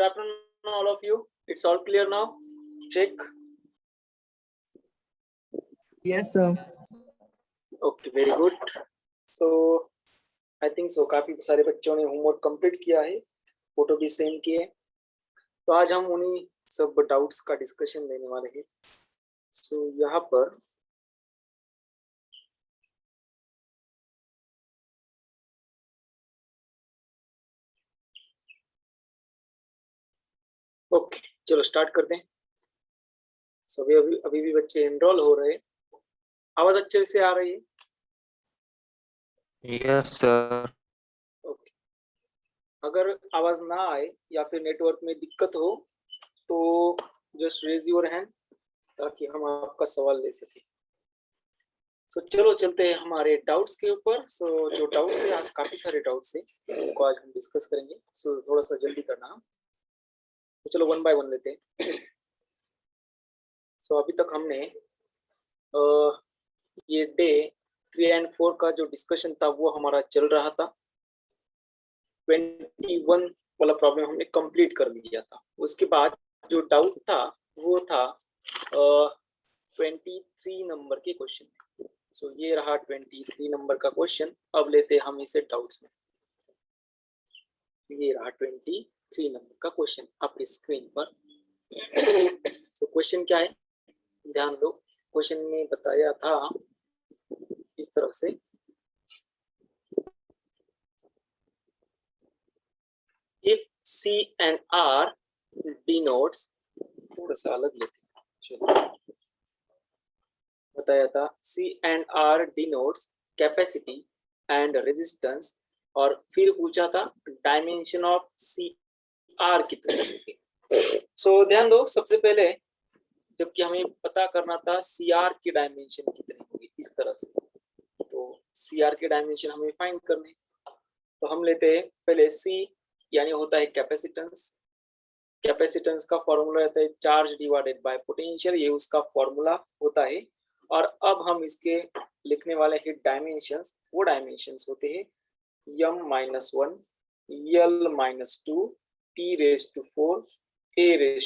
Good afternoon, all of you. It's all clear now. Check. Yes, sir. Okay, very good. So I think so काफी सारे बच्चों ने homework complete किया है, photo भी send किए। तो आज हम उन्हीं सब डाउट्स का डिस्कशन लेने वाले हैं। सो यहाँ पर ओके, चलो स्टार्ट करते हैं। सभी अभी भी बच्चे एनरोल हो रहे हैं। आवाज अच्छे से आ रही है? Yes sir. ओके, अगर आवाज ना आए या फिर नेटवर्क में दिक्कत हो तो जस्ट रेज योर हैंड ताकि हम आपका सवाल ले सकें। तो चलो चलते हैं हमारे डाउट्स के ऊपर। सो जो डाउट्स है, आज काफी सारे डाउट्स हैं, उनको आज हम डिस्कस करेंगे। सो थोड़ा सा जल्दी करना। तो चलो वन बाय वन लेते हैं। सो अभी तक हमने ये डे 3 and 4 का जो डिस्कशन था वो हमारा चल रहा था। 21 वाला प्रॉब्लम हमने कंप्लीट कर लिया था। उसके बाद जो डाउट था वो था 23 नंबर के क्वेश्चन। सो ये रहा 23 नंबर का क्वेश्चन। अब लेते हैं हम इसे डाउट्स में। ये रहा 23 नंबर का क्वेश्चन आपकी स्क्रीन पर। सो क्वेश्चन क्या है, ध्यान दो। क्वेश्चन में बताया था इस तरह से, if C and R denotes, थोड़ा सा अलग लेते हैं। चलो, बताया था C and R denotes capacity and resistance, और फिर पूछा था डायमेंशन ऑफ सी आर कितने होंगे। सो ध्यान दो, सबसे पहले जबकि हमें पता करना था सी आर की डायमेंशन कितने होंगे, इस तरह से। तो सी आर के डायमेंशन हमें फाइंड करने, तो हम लेते हैं पहले सी, यानी होता है कैपेसिटेंस। कैपेसिटेंस का फॉर्मूला रहता है चार्ज डिवाइडेड बाय पोटेंशियल, ये उसका फॉर्मूला होता है। और अब हम इसके लिखने वाले हैं डायमेंशंस। वो डायमेंशंस होते हैं m-1, l-2, t⁴, a⁴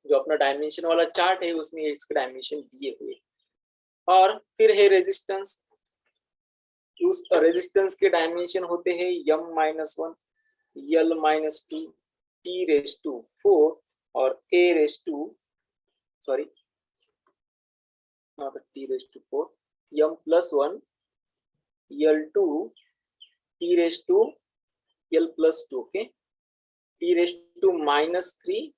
जो अपना डायमेंशन वाला चार्ट है उसमें इसके डायमेंशन दिए हुए। और फिर है रेजिस्टेंस। उस रेजिस्टेंस के डायमेंशन होते हैं m-1, l-2, t⁴ और a⁴, sorry t⁴, m+1, l2, t⁴, okay, t⁻3,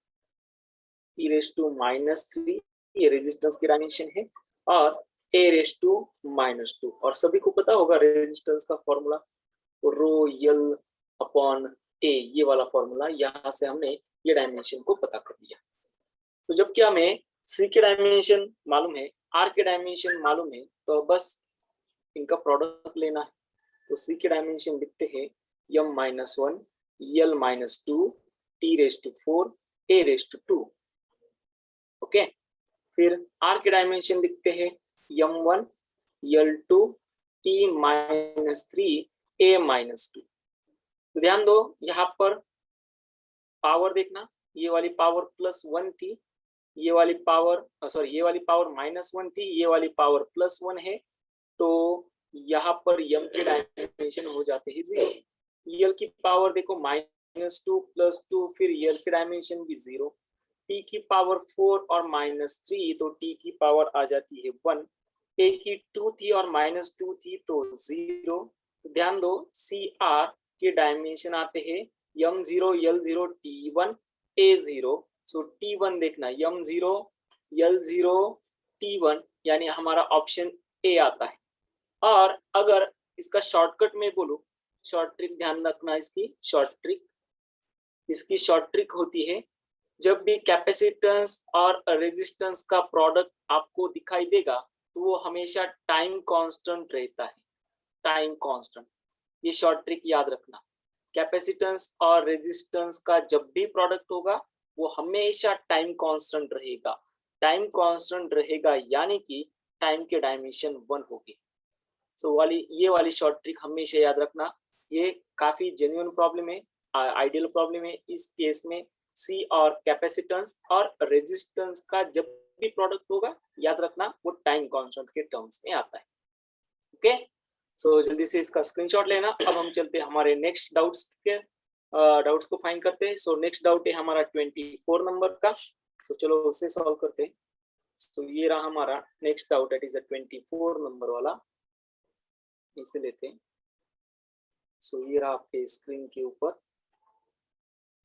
ये रेजिस्टेंस की डायमेंशन है, और a⁻²। और सभी को पता होगा रेजिस्टेंस का फॉर्मूला, रो यल अपॉन ए, ये वाला फॉर्मूला। यहाँ से हमने ये डायमेंशन को पता कर लिया। तो जबकि हमें सी के डायमेंशन मालूम है, आर के डायमेंशन मालूम है, तो बस इनका प्रोडक्ट लेना है। तो सी के डायमेंशन लिखते हैं m-1, l-2, t⁴, a⁴, okay. फिर आर के डायमेंशन लिखते हैं m1, l2, t-3, a-2। तो ध्यान दो, यहाँ पर पावर देखना, ये वाली पावर +1 थी, ये वाली पावर सॉरी ये वाली पावर -1 थी, ये वाली पावर +1 है। तो यहाँ पर m के डायमेंशन हो जाते हैं 0। l की पावर देखो -2 +2, फिर l के डायमेंशन भी 0। t की पावर 4 और -3, तो t की पावर आ जाती है 1। a की 2 थी और -2 थी, तो 0। ध्यान दो, सी आर के डायमेंशन आते हैं m0, l0, t1, a0। सो t1 देखना, m0, l0, t1, यानी हमारा ऑप्शन ए आता है। और अगर इसका शॉर्टकट में बोलूं, शॉर्ट ट्रिक ध्यान रखना, इसकी शॉर्ट ट्रिक होती है, जब भी कैपेसिटेंस और रेजिस्टेंस का प्रोडक्ट आपको दिखाई देगा तो वो हमेशा टाइम कांस्टेंट रहता है। टाइम कांस्टेंट, ये शॉर्ट ट्रिक याद रखना। कैपेसिटेंस और रेजिस्टेंस का जब भी प्रोडक्ट होगा वो हमेशा टाइम कांस्टेंट रहेगा। टाइम कांस्टेंट रहेगा यानी कि टाइम के डायमेंशन 1 होगी। सो ये वाली शॉर्ट ट्रिक हमेशा याद रखना। ये काफी जेन्युइन प्रॉब्लम है, आइडियल प्रॉब्लम है इस केस में सी और कैपेसिटेंस और रेजिस्टेंस का जब भी प्रोडक्ट होगा याद रखना वो टाइम कांस्टेंट के टर्म्स में आता है। ओके, सो जल्दी से इसका स्क्रीनशॉट लेना। अब हम चलते हैं हमारे नेक्स्ट डाउट्स को फाइंड करते हैं। सो नेक्स्ट डाउट है हमारा 24 नंबर का। सो चलो उससे सॉल्व करते हैं। सो ये रहा हमारा next doubt, that is 24 number वाला, इसे लेते हैं। सो ये रहा आपके स्क्रीन के ऊपर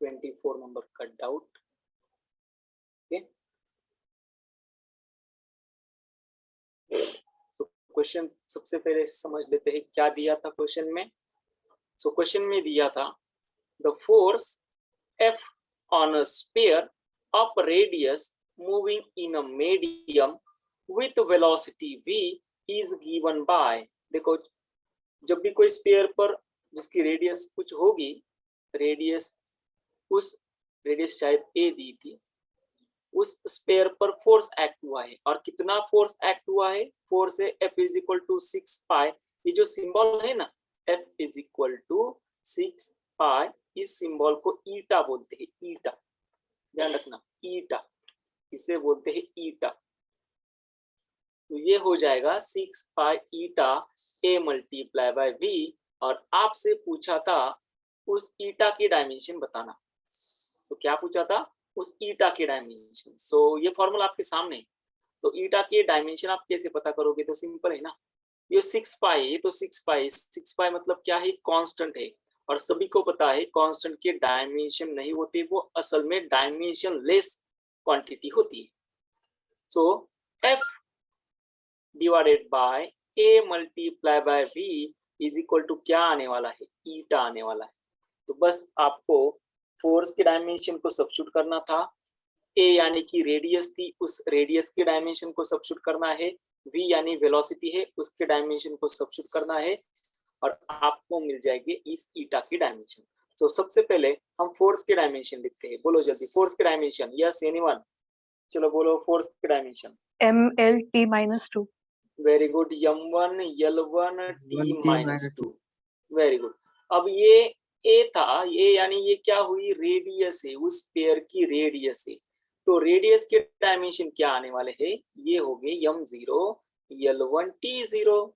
24 नंबर का डाउट। ओके, सो क्वेश्चन सबसे पहले समझ लेते हैं क्या दिया था क्वेश्चन में। सो क्वेश्चन में दिया था the force F on a sphere of radius moving in a medium with velocity v is given by। देखो जब भी कोई स्फीयर पर जिसकी रेडियस कुछ होगी, रेडियस उस रेडियस शायद a दी थी, उस स्फीयर पर फोर्स एक्ट हुआ है। और कितना फोर्स एक्ट हुआ है? फोर्स है F इज इक्वल टू 6 पाई। ये जो सिंबल है ना F इज इक्वल टू 6 पाई, इस सिंबल को ईटा बोलते हैं। ईटा ध्यान रखना, ईटा इसे बोलते हैं ईटा। तो ये हो जाएगा 6 पाई ईटा a मल्टीप्लाई बाय v। और आपसे पूछा था उस ईटा की डायमेंशन बताना। तो क्या पूछा था? उस ईटा की डायमेंशन। सो ये फॉर्मूला आपके सामने है। तो ईटा की डायमेंशन आप कैसे पता करोगे? तो सिंपल है ना, ये 6 पाई है तो 6 पाई मतलब क्या है? कांस्टेंट है। और सभी को पता है कांस्टेंट की डायमेंशन नहीं होती, वो असल में डायमेंशन लेस क्वांटिटी होती है। So F divided by a multiply by v is equal to क्या आने वाला है? ईटा आने वाला है। तो बस आपको फोर्स के डायमेंशन को सब्स्टिट्यूट करना था। a यानी कि रेडियस थी, उस रेडियस के डायमेंशन को सब्स्टिट्यूट करना है। v यानी वेलोसिटी है, उसके डायमेंशन को सब्स्टिट्यूट करना है और आपको मिल जाएगी इस ईटा की डायमेंशन। तो सबसे पहले हम फोर्स के डायमेंशन लिखते हैं। बोलो जल्दी, फोर्स के डायमेंशन। Yes anyone? चलो बोलो फोर्स के dimension. MLT-2। Very good. m1 l1 t-2। Very good. अब ये a था, ये यानी ये क्या हुई? रेडियस है, उस पेयर की रेडियस है। तो रेडियस के डायमेंशन क्या आने वाले हैं? ये हो गए m0 l1 t0।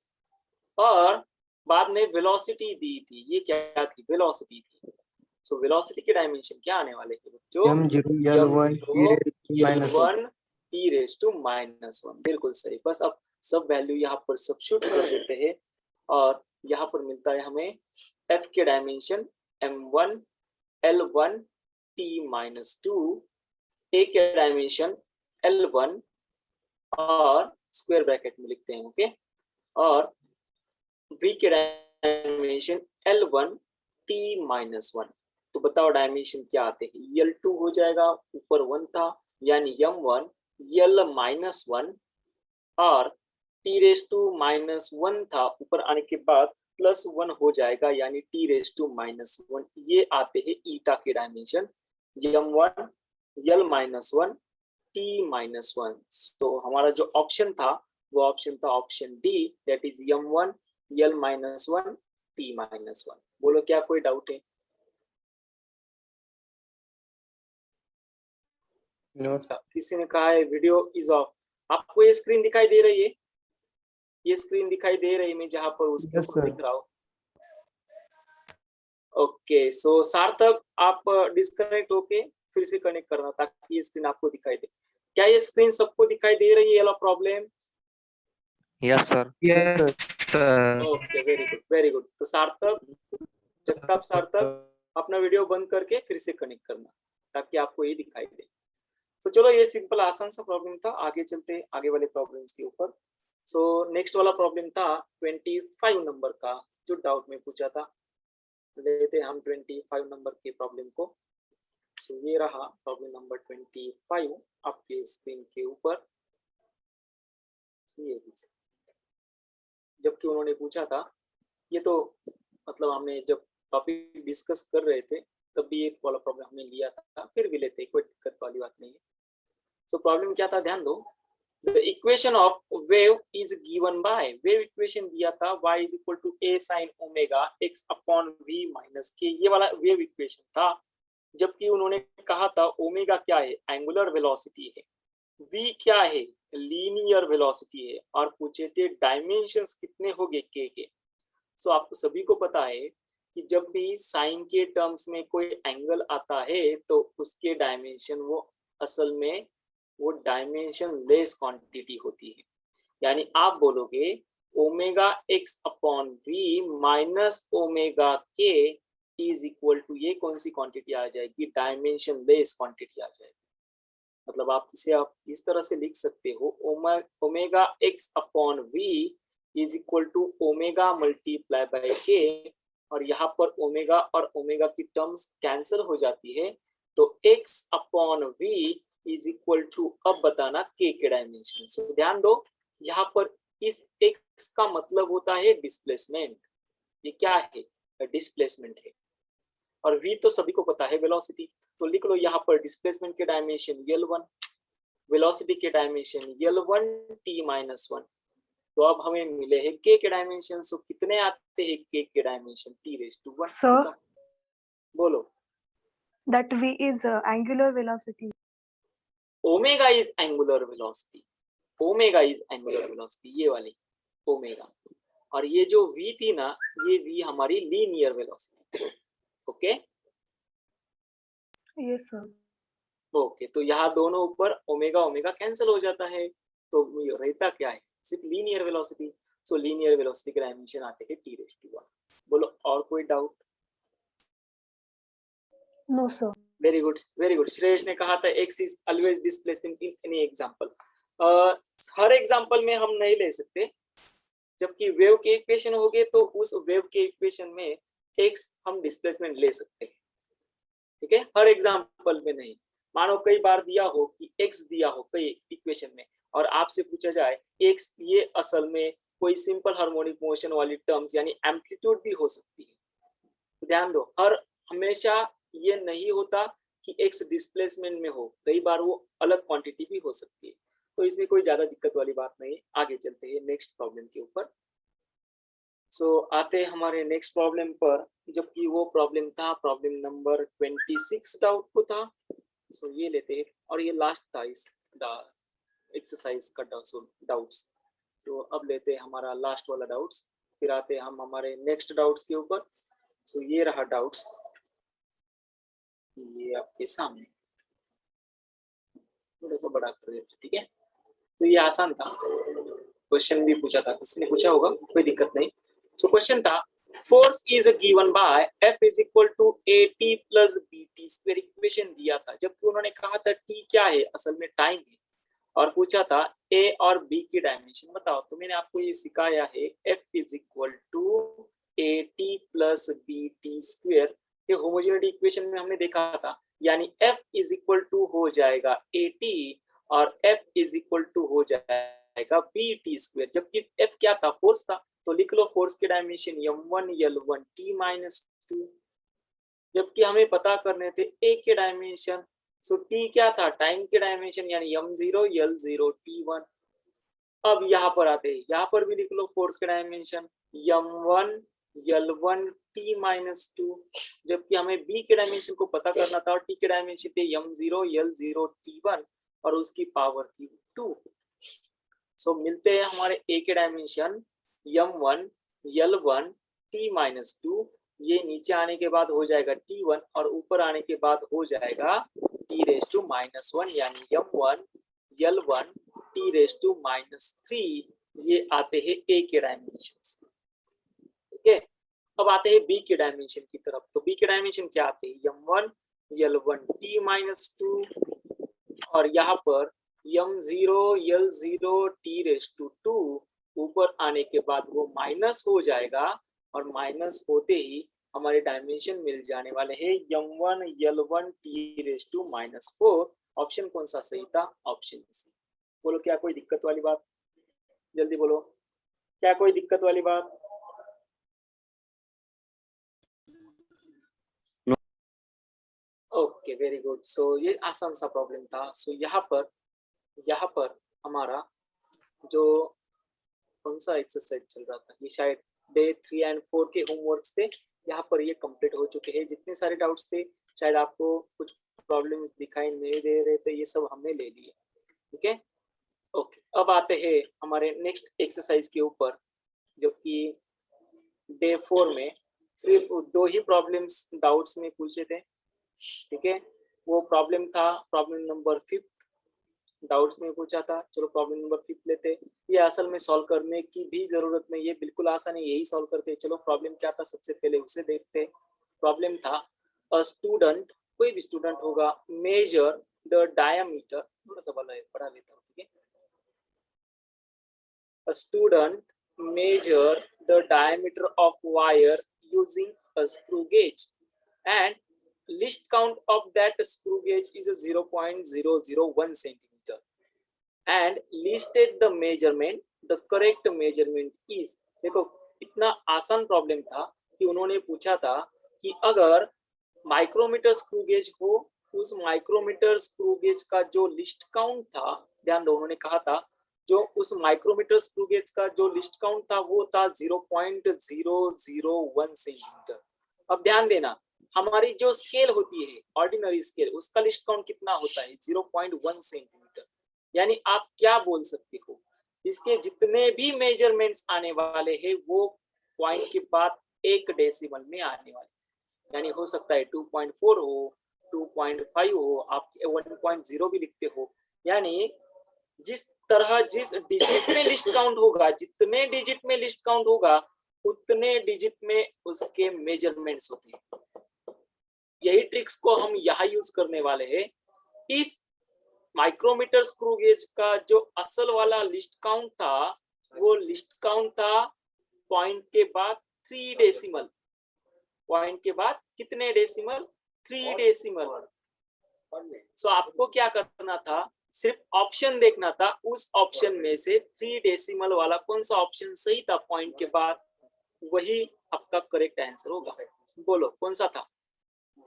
और बाद में वेलोसिटी दी थी, ये क्या थी? वेलोसिटी थी। सो वेलोसिटी के डायमेंशन क्या आने वाले हैं बच्चों? m0 t raise to -1। बिल्कुल सही। बस अब सब वैल्यू यहाँ पर सब्स्टिट्यूट कर देते हैं और यहाँ पर मिलता है हमें f के dimension m1 l1 t-2, a के डायमेंशन l1 और स्क्वायर ब्रैकेट में लिखते हैं। ओके, और v के डायमेंशन l1 t-1। तो बताओ डायमेंशन क्या आते हैं? l2 हो जाएगा, ऊपर 1 था यानी m1 l-1 और t-1 था, ऊपर आने के बाद +1 हो जाएगा यानी t-1। ये आते हैं ईटा के डायमेंशन m1 l-1 t-1। तो हमारा जो ऑप्शन था वो ऑप्शन था option D, that is m1 l-1 t-1। बोलो क्या कोई डाउट है? किसी ने कहा है वीडियो इज ऑफ। आपको ये स्क्रीन दिखाई दे रही है? ये स्क्रीन दिखाई दे रही है मैं जहां पर उसके ऊपर दिख रहा हूँ। ओके, सो सार्थक आप डिस्कनेक्ट होके फिर से कनेक्ट करना ताकि ये स्क्रीन आपको दिखाई दे। क्या ये स्क्रीन सबको दिखाई दे रही है? ये problem? Yes sir. Yes sir. Okay, very good very good. तो सार्थक, जगताप सार्थक, अपना वीडियो बंद करके फिर से कनेक्ट करना ताकि आपको ये दिखाई दे। तो चलो ये सिंपल आसान सा प्रॉब्लम था। आगे चलते हैं आगे वाले प्रॉब्लम्स के ऊपर। सो नेक्स्ट वाला प्रॉब्लम था 25 नंबर का, जो डाउट में पूछा था। लेते हम 25 नंबर के प्रॉब्लम को। सो ये रहा प्रॉब्लम नंबर 25 आपके स्क्रीन के ऊपर। जबकि उन्होंने पूछा था, ये तो मतलब हमने जब टॉपिक डिस्कस कर रहे थे तब भी एक वाला प्रॉब्लम हमने लिया था, फिर भी लेते, कोई दिक्कत वाली बात नहीं है। सो प्रॉब्लम क्या था ध्यान दो। The equation of wave is given by, wave equation दिया था y इज equal to a sin omega x upon v minus k, ये वाला वेव इक्वेशन था। जबकि उन्होंने कहा था ओमेगा क्या है, एंगुलर वेलोसिटी है, v क्या है, लीनियर वेलोसिटी है, और पूछे थे डायमेंशंस कितने होंगे k के। सो आपको सभी को पता है कि जब भी साइन के टर्म्स में कोई एंगल आता है तो उसके डायमेंशन वो असल में वो डायमेंशन लेस क्वांटिटी होती है। यानी आप बोलोगे omega x upon v minus omega k is equal to, ये कौन सी क्वांटिटी आ जाएगी, डायमेंशन लेस क्वांटिटी आ जाएगी। मतलब आप इसे आप इस तरह से लिख सकते हो, omega x upon v is equal to omega multiply by k, और यहाँ पर ओमेगा और ओमेगा की टर्म्स कैंसिल हो जाती है, तो x upon v is equal to, अब बताना k के डायमेंशन। सो ध्यान दो, यहाँ पर इस x का मतलब होता है डिस्प्लेसमेंट, ये क्या है, डिस्प्लेसमेंट है, और v तो सभी को पता है वेलोसिटी, तो लिख लो यहाँ पर डिस्प्लेसमेंट के डायमेंशन L1, वेलोसिटी के डायमेंशन L1 t-1। तो अब हमें मिले हैं k के डायमेंशन। सो कितने आते हैं k के डायमेंशन, t⁻1। Sir, बोलो। that v is angular velocity. Omega is angular velocity, omega is angular velocity, ये वाली ओमेगा, और ये जो v थी ना, ये v हमारी linear velocity. Okay Yes, sir. Okay, तो यहाँ दोनों ऊपर ओमेगा ओमेगा कैंसिल हो जाता है, तो रहता क्या है, सिर्फ लीनियर वेलोसिटी। सो लीनियर वेलोसिटी के डायमेंशन आते हैं t⁻1। बोलो और कोई doubt? No, sir. Very good, very good. Shreyas ने कहा था x is always displacement in any example. Her example में हम नहीं ले सकते, जबकि वेव के इक्वेशन हो गए तो उस वेव के इक्वेशन में x हम डिस्प्लेसमेंट ले सकते हैं, ठीक है, हर एग्जांपल में नहीं। मानो कई बार दिया हो कि x दिया हो कई इक्वेशन में, और आपसे पूछा जाए x, ये असल में कोई सिंपल हार्मोनिक मोशन वाली टर्म्स यानी एम्पलीट्यूड भी हो सकती है। ध्यान दो, हर हमेशा ये नहीं होता कि x डिस्प्लेसमेंट में हो, कई बार वो अलग क्वांटिटी भी हो सकती है, तो इसमें कोई ज्यादा दिक्कत वाली बात नहीं। आगे चलते हैं नेक्स्ट प्रॉब्लम के ऊपर। सो आते हैं हमारे नेक्स्ट प्रॉब्लम पर, जबकि वो प्रॉब्लम था प्रॉब्लम नंबर 26 डाउट को था। सो ये लेते हैं, और ये लास्ट था इस एक्सरसाइज का डाउट्स। तो अब लेते हैं हमारा लास्ट वाला डाउट्स, फिर आते हैं हम हमारे नेक्स्ट डाउट्स के ऊपर। सो ये रहा डाउट्स, ये आपके सामने, थोड़ा सा बड़ा कर देते, ठीक है। तो ये आसान था, क्वेश्चन भी पूछा था, किसी ने पूछा होगा, कोई दिक्कत नहीं। सो क्वेश्चन था, force is given by F is equal to AT plus BT square, equation दिया था, जबकि उन्होंने कहा था T क्या है, असल में टाइम है, और पूछा था A और B की डायमेंशन बताओ। तो मैंने आपको ये सिखाया है F is equal to AT plus BT square, ये होमोजेनिटी इक्वेशन में हमने देखा था, यानी F इज इक्वल टू हो जाएगा AT और F इज इक्वल टू हो जाएगा BT स्क्वायर, जबकि F क्या था, फोर्स था, तो लिख लो फोर्स के डायमेंशन m1 L1 t-2, जबकि हमें पता करने थे A के डायमेंशन। सो T क्या था, टाइम के डायमेंशन, यानी m0 L0 t1। अब यहाँ पर आते हैं, यहाँ पर भी लिख लो फोर्स के डायमेंशन m1 L1 t-2, जबकि हमें B के डायमेंशन को पता करना था, और T के डायमेंशन थे m0 L0 t1 और उसकी पावर थी 2। सो मिलते हैं हमारे A के डायमेंशन m1 L1 t-2, ये नीचे आने के बाद हो जाएगा t1 और ऊपर आने के बाद हो जाएगा t⁻⁻1, यानी m1 L1 t⁻⁻3, ये आते हैं A के डायमेंशन। ठीक है, अब आते हैं B के डायमेंशन की तरफ। तो B के डायमेंशन क्या आते हैं, m1 L1 t-2, और यहाँ पर m0 L0 t⁻2, ऊपर आने के बाद वो माइनस हो जाएगा, और माइनस होते ही हमारे डायमेंशन मिल जाने वाले हैं m1 L1 t⁻⁻4। ऑप्शन कौन सा सही था, ऑप्शन सी। बोलो क्या कोई दिक्कत वाली बात, जल्दी बोलो, क्या कोई दिक्कत वाली बात? Okay very good. सो ये आसान सा प्रॉब्लम था। सो यहाँ पर हमारा जो कौन सा एक्सरसाइज चल रहा था, ये शायद डे 3 एंड 4 के होमवर्क्स थे, यहाँ पर ये कंप्लीट हो चुके हैं। जितने सारे डाउट्स थे, शायद आपको कुछ प्रॉब्लम्स दिखाई नहीं दे रहे थे, ये सब हमने ले लिए। ठीक है, ओके। अब आते हैं हमारे नेक्स्ट एक्सरसाइज के ऊपर, जो कि डे 4 में सिर्फ 2 ही प्रॉब्लम्स डाउट्स में पूछे थे। ठीक है, वो प्रॉब्लम था प्रॉब्लम नंबर 5, डाउट्स में पूछा था। चलो प्रॉब्लम नंबर 5 लेते। ये असल में सॉल्व करने की भी जरूरत नहीं है, बिल्कुल आसान है, यही सॉल्व करते। चलो प्रॉब्लम क्या था सबसे पहले उसे देखते। प्रॉब्लम था अ स्टूडेंट, कोई भी स्टूडेंट होगा, मेजर द डायमीटर, थोड़ा सा पढ़ा लेता हूँ। ठीक है, a student measure the diameter of wire using a screw gauge and least count of that screw gauge is a 0.001 centimeter and listed the measurement, the correct measurement is। देखो इतना आसान प्रॉब्लम था कि उन्होंने पूछा था कि अगर माइक्रोमीटर स्क्रू गेज हो, उस माइक्रोमीटर स्क्रू गेज का जो लिस्ट काउंट था, ध्यान दो उन्होंने कहा था जो उस माइक्रोमीटर स्क्रू गेज का जो लिस्ट काउंट था वो था 0.001 सेंटीमीटर। अब ध्यान देना, हमारी जो स्केल होती है ऑर्डिनरी स्केल, उसका लिस्ट काउंट कितना होता है 0.1 सेंटीमीटर। यानी आप क्या बोल सकते हो, इसके जितने भी मेजरमेंट्स आने वाले हैं वो पॉइंट के बाद 1 डेसिमल में आने वाले, यानी हो सकता है 2.4 हो, 2.5 हो, आप 1.0 भी लिखते हो। यानी जिस तरह जिस डिजिट में लिस्ट काउंट होगा, जितने डिजिट में लिस्ट काउंट होगा उतने डिजिट में उसके मेजरमेंट्स होते हैं। यही ट्रिक्स को हम यहाँ यूज करने वाले हैं। इस माइक्रोमीटर स्क्रू गेज का जो असल वाला लिस्ट काउंट था वो लिस्ट काउंट था पॉइंट के बाद 3 डेसिमल। पॉइंट के बाद कितने डेसिमल, 3 डेसिमल। सो आपको क्या करना था, सिर्फ ऑप्शन देखना था, उस ऑप्शन में से 3 डेसिमल वाला कौन सा ऑप्शन सही था पॉइंट के बाद, वही आपका करेक्ट आंसर होगा। बोलो कौन सा था।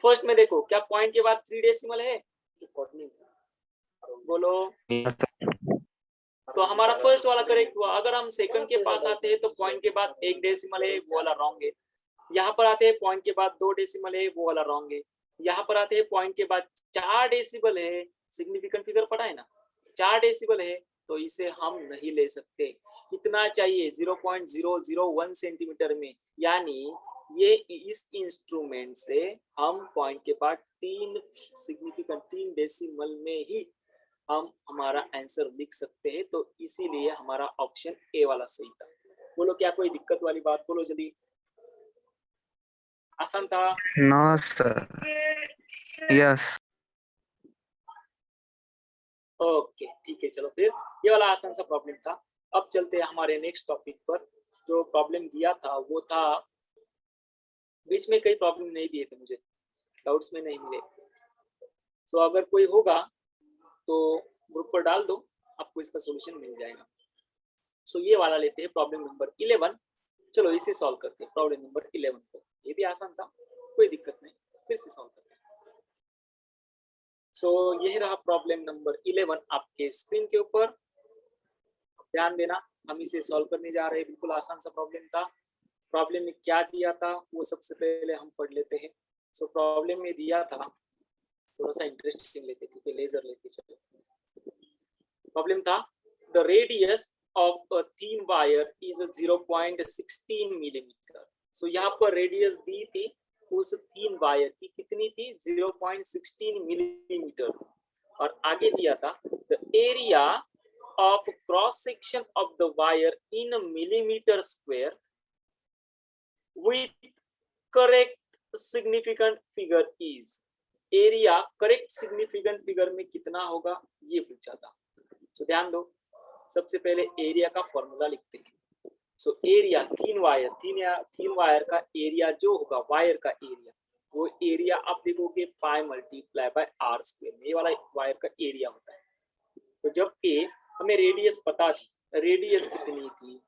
फर्स्ट में देखो क्या पॉइंट के बाद 3 डेसिमल है, बोलो। Yes, sir. तो हमारा फर्स्ट वाला करेक्ट हुआ। अगर हम सेकंड के पास आते हैं तो पॉइंट के बाद 1 डेसिमल है, वो वाला रॉन्ग है। यहाँ पर आते हैं पॉइंट के बाद 2 डेसिमल है, वो वाला रॉन्ग है। यहाँ पर आते हैं पॉइंट के बाद 4 डेसिमल है, सिग्निफिकेंट फिगर पढ़ा है ना, 4 डेसिमल है, तो इसे हम नहीं ले सकते। कितना चाहिए 0.001 सेंटीमीटर में, यानी ये इस इंस्ट्रूमेंट से हम पॉइंट के बाद 3 सिग्निफिकेंट 3 डेसिमल में ही हम हमारा आंसर लिख सकते हैं। तो इसीलिए हमारा ऑप्शन ए वाला सही था। बोलो क्या कोई दिक्कत वाली बात, बोलो जल्दी। आसान था। No, sir. Yes. ओके ठीक है, चलो फिर ये वाला आसान सा प्रॉब्लम था। अब चलते हैं हमारे नेक्स्ट टॉपिक पर। जो प्रॉब्लम दिया था वो था, बीच में कई प्रॉब्लम नहीं दिए थे मुझे, डाउट्स में नहीं मिले। सो अगर कोई होगा तो ग्रुप पर डाल दो, आपको इसका सॉल्यूशन मिल जाएगा। सो ये वाला लेते हैं प्रॉब्लम नंबर 11। चलो इसे सॉल्व करते हैं प्रॉब्लम नंबर 11 को। ये भी आसान था, कोई दिक्कत नहीं, फिर से सॉल्व करते हैं। सो यह रहा प्रॉब्लम नंबर 11 आपके स्क्रीन के ऊपर। ध्यान देना, हम इसे सॉल्व करने जा रहे हैं। बिल्कुल आसान सा प्रॉब्लम था। प्रॉब्लम में क्या दिया था वो सबसे पहले हम पढ़ लेते हैं। सो प्रॉब्लम में दिया था, थोड़ा सा इंटरेस्टिंग लेते क्योंकि लेजर लेते चलो। प्रॉब्लम था the radius of a thin wire is 0.16 millimetre. So यहाँ पर रेडियस दी थी उस थीन वायर की, कितनी थी 0.16 मिलीमीटर। और आगे दिया था the area of cross section of the wire in a millimeter square with correct significant figure is। Area correct significant figure में कितना होगा ये पूछा था। सो ध्यान दो, सबसे पहले एरिया का फॉर्मूला लिखते हैं। सो एरिया थीन वायर का एरिया जो होगा, वायर का एरिया, वो एरिया आप देखोगे pi multiply by r square में, ये वाला वायर का एरिया होता है। तो जब ए हमें रेडियस पता थी, रेडियस कितनी थी,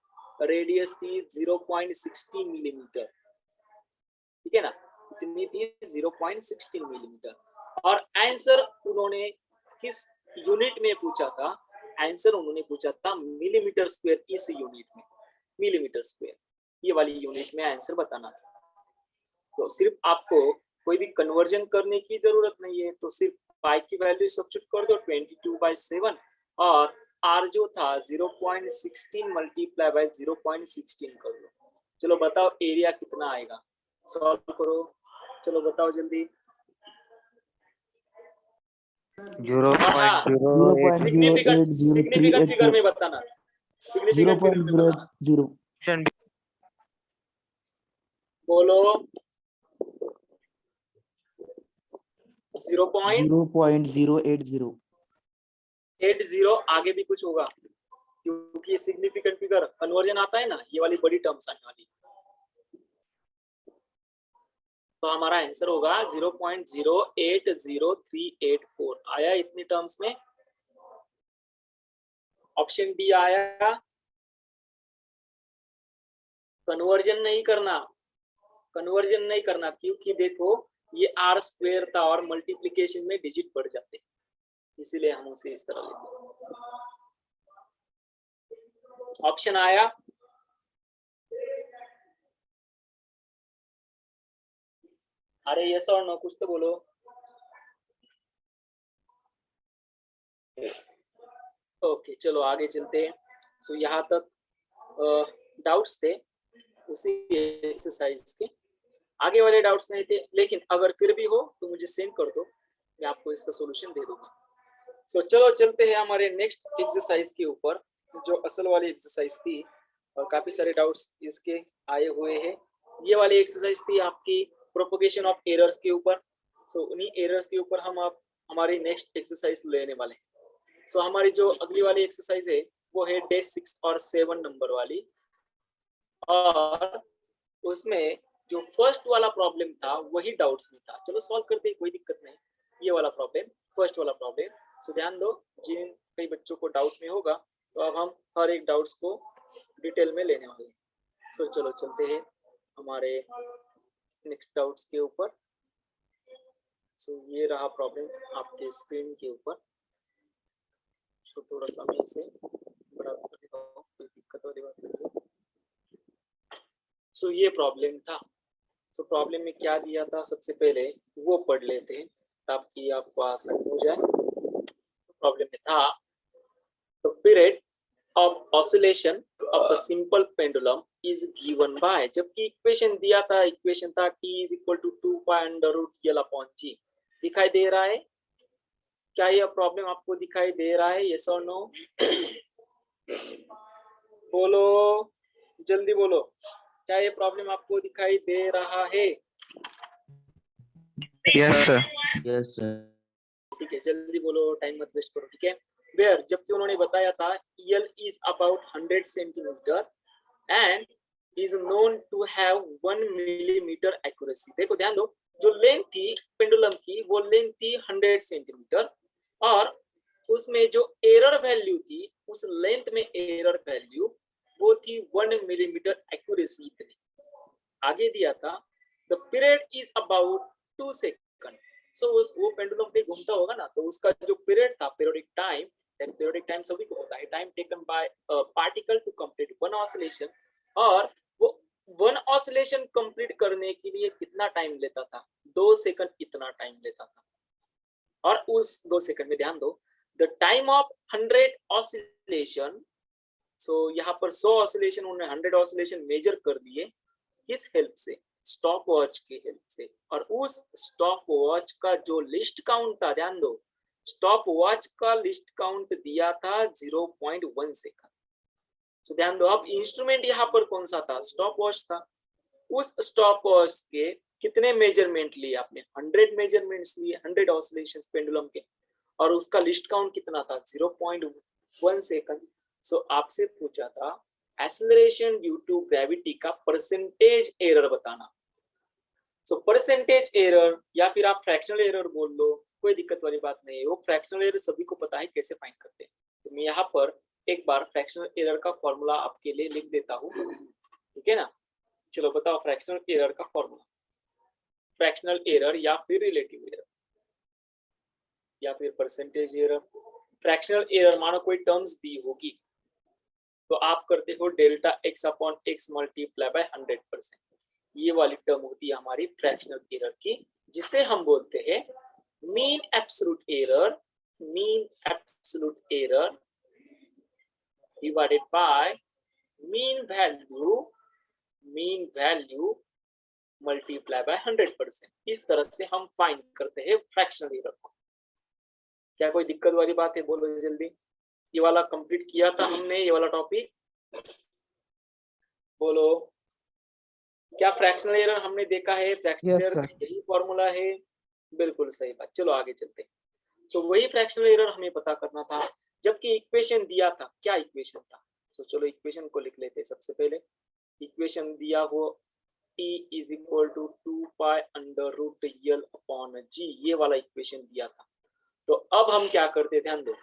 रेडियस थी 0.16 मिलीमीटर, ठीक है ना, कितनी थी 0.16 मिलीमीटर। और आंसर उन्होंने किस यूनिट में पूछा था, आंसर उन्होंने पूछा था मिलीमीटर स्क्वायर इस यूनिट में, मिलीमीटर स्क्वायर ये वाली यूनिट में आंसर बताना था। तो सिर्फ आपको कोई भी कन्वर्जन करने की जरूरत नहीं है, तो सिर्फ पाई की वैल्यू सब्स्टिट्यूट कर दो 22/7 और आर जो था 0.16 मल्टीप्लाई बाय 0.16 कर लो। चलो बताओ एरिया कितना आएगा, सॉल्व करो, चलो बताओ जल्दी। 0.08 सिग्निफिकेंट सिग्निफिकेंट फिगर में बताना, सिग्निफिकेंट फिगर में बताना। 0.080 बोलो 0.80 आगे भी कुछ होगा क्योंकि सिग्निफिकेंट फिगर कन्वर्जन आता है ना, ये वाली बड़ी टर्म्स आने वाली, तो हमारा आंसर होगा 0.080384 आया इतनी टर्म्स में। ऑप्शन डी आया, कन्वर्जन नहीं करना, कन्वर्जन नहीं करना क्योंकि देखो ये आर स्क्वायर था और मल्टीप्लिकेशन में डिजिट बढ़ जाते, इसीलिए हम उसे इस तरह लेते हैं। ऑप्शन आया, अरे यस और नो कुछ तो बोलो। ओके चलो आगे चलते हैं। सो यहाँ तक डाउट्स थे उसी एक्सरसाइज के, आगे वाले डाउट्स नहीं थे, लेकिन अगर फिर भी हो तो मुझे सेंड कर दो, मैं आपको इसका सॉल्यूशन दे दूंगा। सो चलो चलते हैं हमारे नेक्स्ट एक्सरसाइज के ऊपर, जो असल वाली एक्सरसाइज थी और काफी सारे डाउट्स इसके आए हुए हैं। ये वाली एक्सरसाइज थी आपकी प्रोपोगेशन ऑफ एरर्स के ऊपर। सो उन्हीं एरर्स के ऊपर हम आप हमारी नेक्स्ट एक्सरसाइज लेने वाले हैं। सो हमारी जो अगली वाली एक्सरसाइज है वो है डे 6 और 7 नंबर वाली, और उसमें जो फर्स्ट वाला प्रॉब्लम था वही डाउट्स में था। चलो सॉल्व करते हैं, कोई दिक्कत नहीं। ये वाला प्रॉब्लम, फर्स्ट वाला प्रॉब्लम। सो ध्यान दो, जिन कई बच्चों को डाउट में होगा तो अब हम हर एक डाउट्स को डिटेल में लेने वाले हैं। सो चलो चलते हैं हमारे नेक्स्ट डाउट्स के ऊपर। सो ये रहा प्रॉब्लम आपके स्क्रीन के ऊपर। तो थोड़ा सा मैं इसे बड़ा कर देता हूँ, कोई दिक्कत वाली बात नहीं है। सो ये प्रॉब्लम था। सो प्रॉब्लम में क्या दिया था सबसे पहले वो पढ़ लेते हैं ताकि आपको आसानी हो जाए। प्रॉब्लम में था the period of oscillation of the simple pendulum is given by, जबकि इक्वेशन दिया था, इक्वेशन था t is equal to 2 pi under root l/g। दिखाई दे रहा है क्या यह प्रॉब्लम आपको दिखाई दे रहा है, यस और नो? बोलो जल्दी बोलो, क्या ये प्रॉब्लम आपको दिखाई दे रहा है? Yes sir. yes sir ठीक है जल्दी बोलो, टाइम मत वेस्ट करो, ठीक है। वेयर, जबकि उन्होंने बताया था l is about 100 centimetre and is known to have 1 millimetre accuracy. देखो ध्यान दो, जो लेंथ थी पेंडुलम की वो लेंथ थी 100 सेंटीमीटर और उसमें जो एरर वैल्यू थी उस लेंथ में एरर वैल्यू वो थी 1 मिलीमीटर एक्यूरेसी इतनी। आगे दिया था the period is about 2 second. So वो पेंडुलम पे घूमता होगा ना, तो उसका जो पीरियड था, पीरियोडिक टाइम सभी को होता है, time taken by particle to complete one oscillation, और वो वन ऑसिलेशन कंप्लीट करने के लिए कितना टाइम लेता था? 2 सेकंड इतना टाइम लेता था। और उस 2 सेकंड में ध्यान दो, द टाइम ऑफ 100 ऑसिलेशन, सो यहाँ पर 100 ऑसिलेशन उन्होंने 100 ऑसिलेशन मेजर कर दिए किस हेल्प से? स्टॉप वॉच की हेल्प से। और उस स्टॉप वॉच का जो लिस्ट काउंट था, ध्यान दो, स्टॉप वॉच का लिस्ट काउंट दिया था 0.1 सेकंड। तो ध्यान दो, अब इंस्ट्रूमेंट यहाँ पर कौन सा था? स्टॉप वॉच था। उस स्टॉप वॉच के कितने मेजरमेंट लिए आपने? 100 मेजरमेंट्स लिए, 100 ऑसिलेशंस पेंडुलम के, और उसका लिस्ट काउंट कितना था? 0.1 सेकंड। सो आपसे पूछा था एक्सेलरेशन ड्यू टू ग्रेविटी का परसेंटेज एरर बताना। सो परसेंटेज एरर या फिर आप फ्रैक्शनल एरर बोल लो, कोई दिक्कत वाली बात नहीं है, वो फ्रैक्शनल एरर सभी को पता है कैसे फाइंड करते हैं। तो मैं यहाँ पर एक बार फ्रैक्शनल एरर का फॉर्मूला आपके लिए लिख देता हूँ, ठीक है ना। चलो बताओ फ्रैक्शनल एरर का फॉर्मूला, फ्रैक्शनल एरर या फिर रिलेटिव एरर या फिर परसेंटेज एरर, फ्रैक्शनल एरर मानो कोई टर्म्स दी होगी तो आप करते हो delta x upon x multiply by 100%। ये वाली टर्म होती है हमारी फ्रैक्शनल एरर की, जिसे हम बोलते हैं mean absolute error. Mean absolute error divided by mean value multiply by 100%। इस तरह से हम फाइंड करते हैं फ्रैक्शनल एरर को। क्या कोई दिक्कत वाली बात है? बोलो जल्दी। ये वाला कंप्लीट किया था हमने, ये वाला टॉपिक। बोलो, क्या फ्रैक्शनल एरर हमने देखा है? Fractional Yes, error sir. का यही फॉर्मूला है। बिल्कुल सही बात। चलो आगे चलते हैं। सो वही फ्रैक्शनल एरर हमें पता करना था, जबकि इक्वेशन दिया था। क्या इक्वेशन था? सो चलो इक्वेशन को लिख लेते हैं। सबसे पहले इक्वेशन दिया हो t is equal to 2 pi under root l upon g, ये वाला इक्वेशन दिया था। तो अब हम क्या करते, ध्यान दो,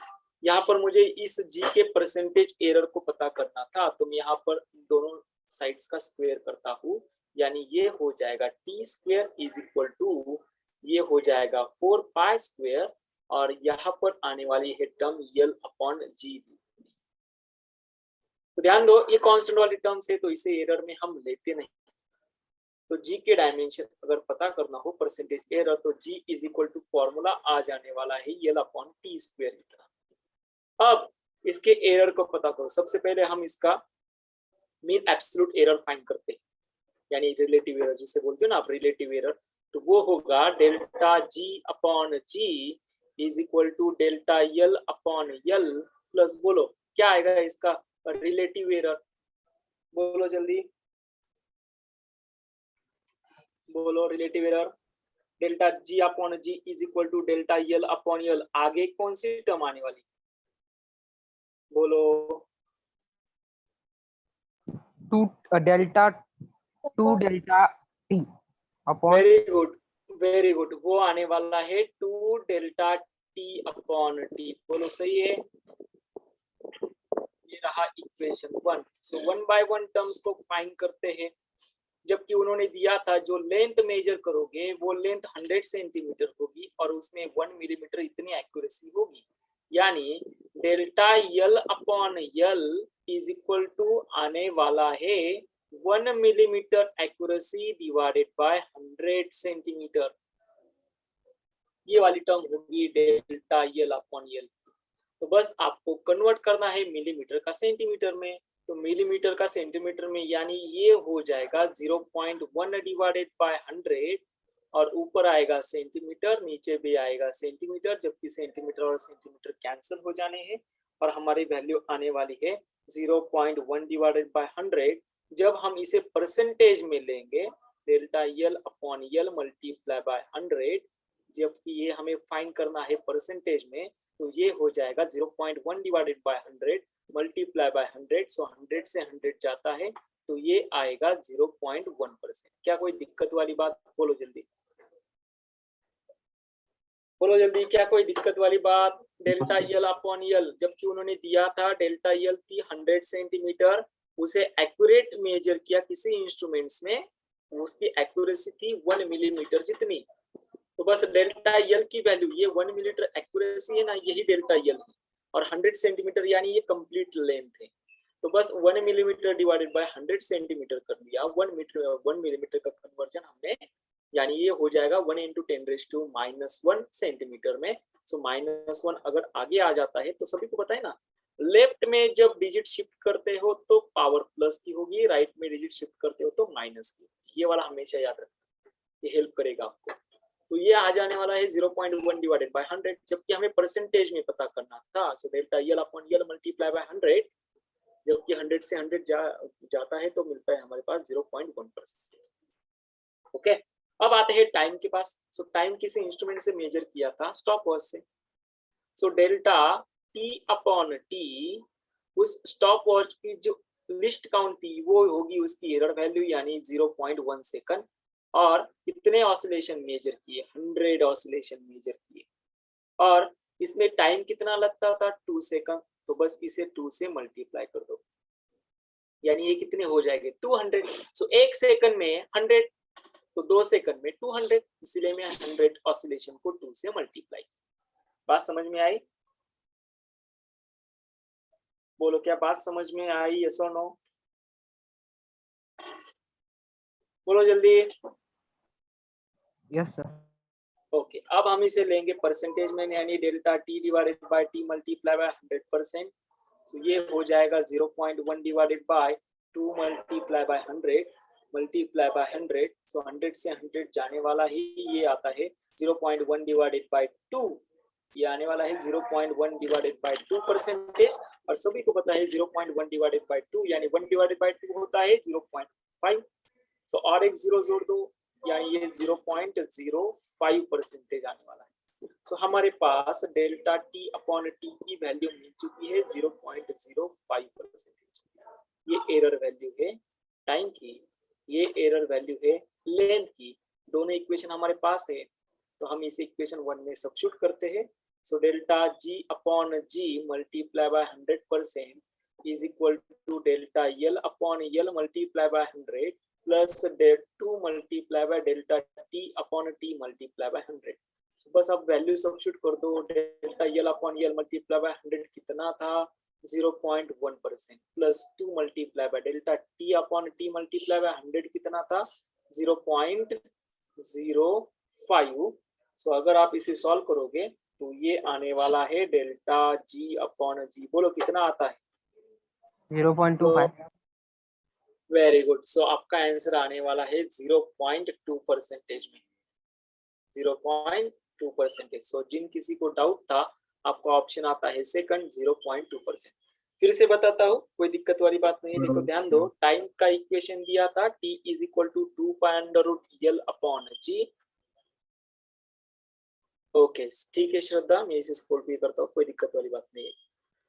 यहाँ पर मुझे इस जी के परसेंटेज एरर को पता करना था, तो मैं यहाँ पर दोनों साइड्स का स्क्वायर करता हूँ, यानी ये हो जाएगा t square is equal to, ये हो जाएगा 4 पाई स्क्वायर, और यहाँ पर आने वाली है टर्म यल अपॉन जी। तो ध्यान दो, ये कांस्टेंट वाली टर्म है तो इसे एरर में हम लेते नहीं। तो जी के डायमेंशन अगर पता करना हो परसेंटेज एरर, तो जी इज इक्वल टू फॉर्मूला आ जाने वाला है यल अपॉन टी स्क्वायर इतना। अब इसके एरर को पता करो। सबसे पहले हम इसका मीन एब्सोल्यूट एरर फाइंड करते हैं, यानी रिलेटिव एरर जिसे बोलते हो ना आप, रिलेटिव एरर। तो वो होगा delta g upon g is equal to delta l upon l plus, बोलो क्या आएगा इसका रिलेटिव एरर? बोलो जल्दी, बोलो relative error. Delta g upon g is equal to delta l upon l, आगे कौन सी टर्म आने वाली? बोलो। Delta t upon very good, very good, वो आने वाला है 2 डेल्टा टी अपॉन टी। बोलो सही है। ये रहा इक्वेशन 1। सो 1 बाय 1 टर्म्स को फाइंड करते हैं, जबकि उन्होंने दिया था जो लेंथ मेजर करोगे वो लेंथ 100 सेंटीमीटर होगी और उसमें 1 मिलीमीटर इतनी एक्यूरेसी होगी, यानी delta l upon l is equal to आने वाला है 1 millimetre accuracy divided by 100 centimetre. ये वाली टर्म होगी डेल्टा यल अपॉन यल। तो बस आपको कन्वर्ट करना है मिलीमीटर का सेंटीमीटर में। तो मिलीमीटर का सेंटीमीटर में, यानी ये हो जाएगा 0.1 डिवाइडेड बाय 100, और ऊपर आएगा सेंटीमीटर, नीचे भी आएगा सेंटीमीटर, जबकि सेंटीमीटर और सेंटीमीटर कैंसिल हो जाने हैं और हमारी वैल्यू आने वाली है 0.1 डिवाइडेड बाय 100। जब हम इसे परसेंटेज में लेंगे, delta l upon l multiply by 100, जबकि ये हमें फाइंड करना है परसेंटेज में, तो ये हो जाएगा 0.1 डिवाइडेड बाय 100 मल्टीप्लाई बाय 100। सो 100 से 100 जाता है तो ये आएगा 0.1%। क्या कोई दिक्कत वाली बात? बोलो जल्दी, बोलो जल्दी, क्या कोई दिक्कत वाली बात? डेल्टा यल अपॉन यल, जबकि उन्होंने दिया था डेल्टा यल थी 100 सेंटीमीटर, उसे एक्यूरेट मेजर किया किसी इंस्ट्रूमेंट्स में, उसकी एक्यूरेसी थी 1 मिलीमीटर जितनी। तो बस डेल्टा यल की वैल्यू, ये 1 मिलीमीटर एक्यूरेसी है ना, यही डेल्टा यल है, और 100 सेंटीमीटर यानी ये कंप्लीट लेंथ है। तो बस 1 मिलीमीटर डिवाइडेड बाय 100 सेंटीमीटर कर दिया। 1 मिलीमीटर का कन्वर्जन हमने, यानी ये हो जाएगा 1 इंटू 10⁻⁻1 सेंटीमीटर में। सो -1 अगर आगे आ जाता है तो सभी को पता है ना, लेफ्ट में जब डिजिट शिफ्ट करते हो तो पावर प्लस की होगी, राइट में डिजिट शिफ्ट करते हो तो माइनस की। ये वाला हमेशा याद रखना, ये हेल्प करेगा आपको। तो ये आ जाने वाला है 0.1 डिवाइडेड बाय 100, जबकि हमें परसेंटेज में पता करना था। So delta l upon l multiply by 100, जबकि 100 से 100 जाता है तो मिलता है हमारे पास 0.1%। ओके, अब आते हैं टाइम के पास। सो टाइम किसी इंस्ट्रूमेंट से मेजर किया था, स्टॉप वॉच से। So delta t upon T, उस स्टॉप वॉच की जो लिस्ट काउंट थी वो होगी उसकी एरर वैल्यू, यानी 0.1 सेकंड। और कितने ऑसिलेशन मेजर किए? 100 ऑसिलेशन मेजर किए, और इसमें टाइम कितना लगता था? 2 सेकंड। तो बस इसे 2 से मल्टीप्लाई कर दो, यानी ये कितने हो जाएंगे? 200। सो 1 सेकंड में 100, तो 2 सेकंड में 200, इसलिए मैं 100 ऑसिलेशन को 2 से मल्टीप्लाई। बात समझ में आई? बोलो क्या बात समझ में आई, यस और नो? बोलो जल्दी। Yes, sir. ओके, अब हम इसे लेंगे परसेंटेज में, यानी delta T divided by T multiply by 100%। तो ये हो जाएगा 0.1 divided by 2 multiply by 100 multiply by 100। सो 100 से 100 जाने वाला ही ये आता है 0.1 डिवाइडेड बाय 2, ये आने वाला है 0.1 डिवाइडेड बाय 2%। और सभी को पता है 0.1 डिवाइडेड बाय 2 यानी 1 डिवाइडेड बाय 2 होता है 0.5। सो और एक जीरो जोड़ दो, यानी ये 0.05% आने वाला है। सो हमारे पास डेल्टा टी अपॉन टी की वैल्यू मिल चुकी है 0.05%। ये एरर वैल्यू है टाइम की, ये एरर वैल्यू है लेंथ की। दोनों इक्वेशन हमारे पास है, तो हम इसे इक्वेशन 1 में सब्स्टिट्यूट करते हैं। So delta g upon g multiply by 100% is equal to delta l upon l multiply by 100 plus 2 multiply by delta t upon t multiply by 100। बस अब वैल्यू सब्स्टिट्यूट कर दो। Delta l upon l multiply by 100 कितना था 0.1% plus 2 multiply by delta t upon t multiply by 100 कितना था 0.05। सो अगर आप इसे सॉल्व करोगे तो ये आने वाला है डेल्टा जी अपॉन जी, बोलो कितना आता है? 0.25. Very good. सो आपका आंसर आने वाला है 0.2% में, 0.2%। सो जिन किसी को डाउट था, आपका ऑप्शन आता है सेकंड 0.2%। फिर से बताता हूँ, कोई दिक्कत वाली बात नहीं है। देखो ध्यान दो, टाइम का इक्वेशन दिया था t is equal to 2 pi under root l upon g. Okay ठीक है श्रद्धा, मैं इसे स्क्रॉल भी करता हूँ, कोई दिक्कत वाली बात नहीं है।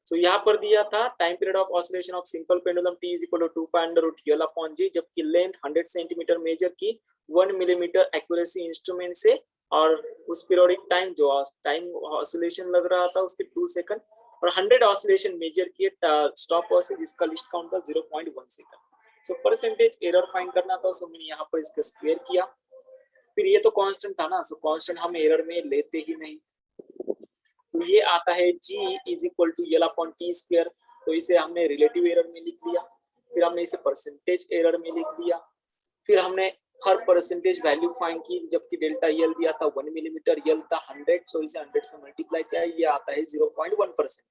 सो यहाँ पर दिया था time period of oscillation of simple pendulum t is equal to 2 pi under root l upon g, जबकि लेंथ 100 सेंटीमीटर मेजर की 1 मिलीमीटर एक्यूरेसी इंस्ट्रूमेंट से, और उस पीरियोडिक टाइम जो टाइम ऑसिलेशन लग रहा था उसके 2 सेकंड, और 100 ऑसिलेशन मेजर किए स्टॉप वॉच से, जिसका लिस्ट काउंट था 0.1 सेकंड। सो परसेंटेज एरर फाइंड करना था, सो मैंने यहाँ पर इसका स्क्वायर किया। फिर ये तो कांस्टेंट था ना, सो कांस्टेंट हम एरर में लेते ही नहीं, तो ये आता है g is equal to l upon t square. तो इसे हमने रिलेटिव एरर में लिख लिया, फिर हमने इसे परसेंटेज एरर में लिख लिया, फिर हमने हर परसेंटेज वैल्यू फाइंड की, जबकि डेल्टा यल दिया था 1 मिलीमीटर, यल था 100, सो इसे 100 से मल्टीप्लाई किया, ये आता है 0.1%।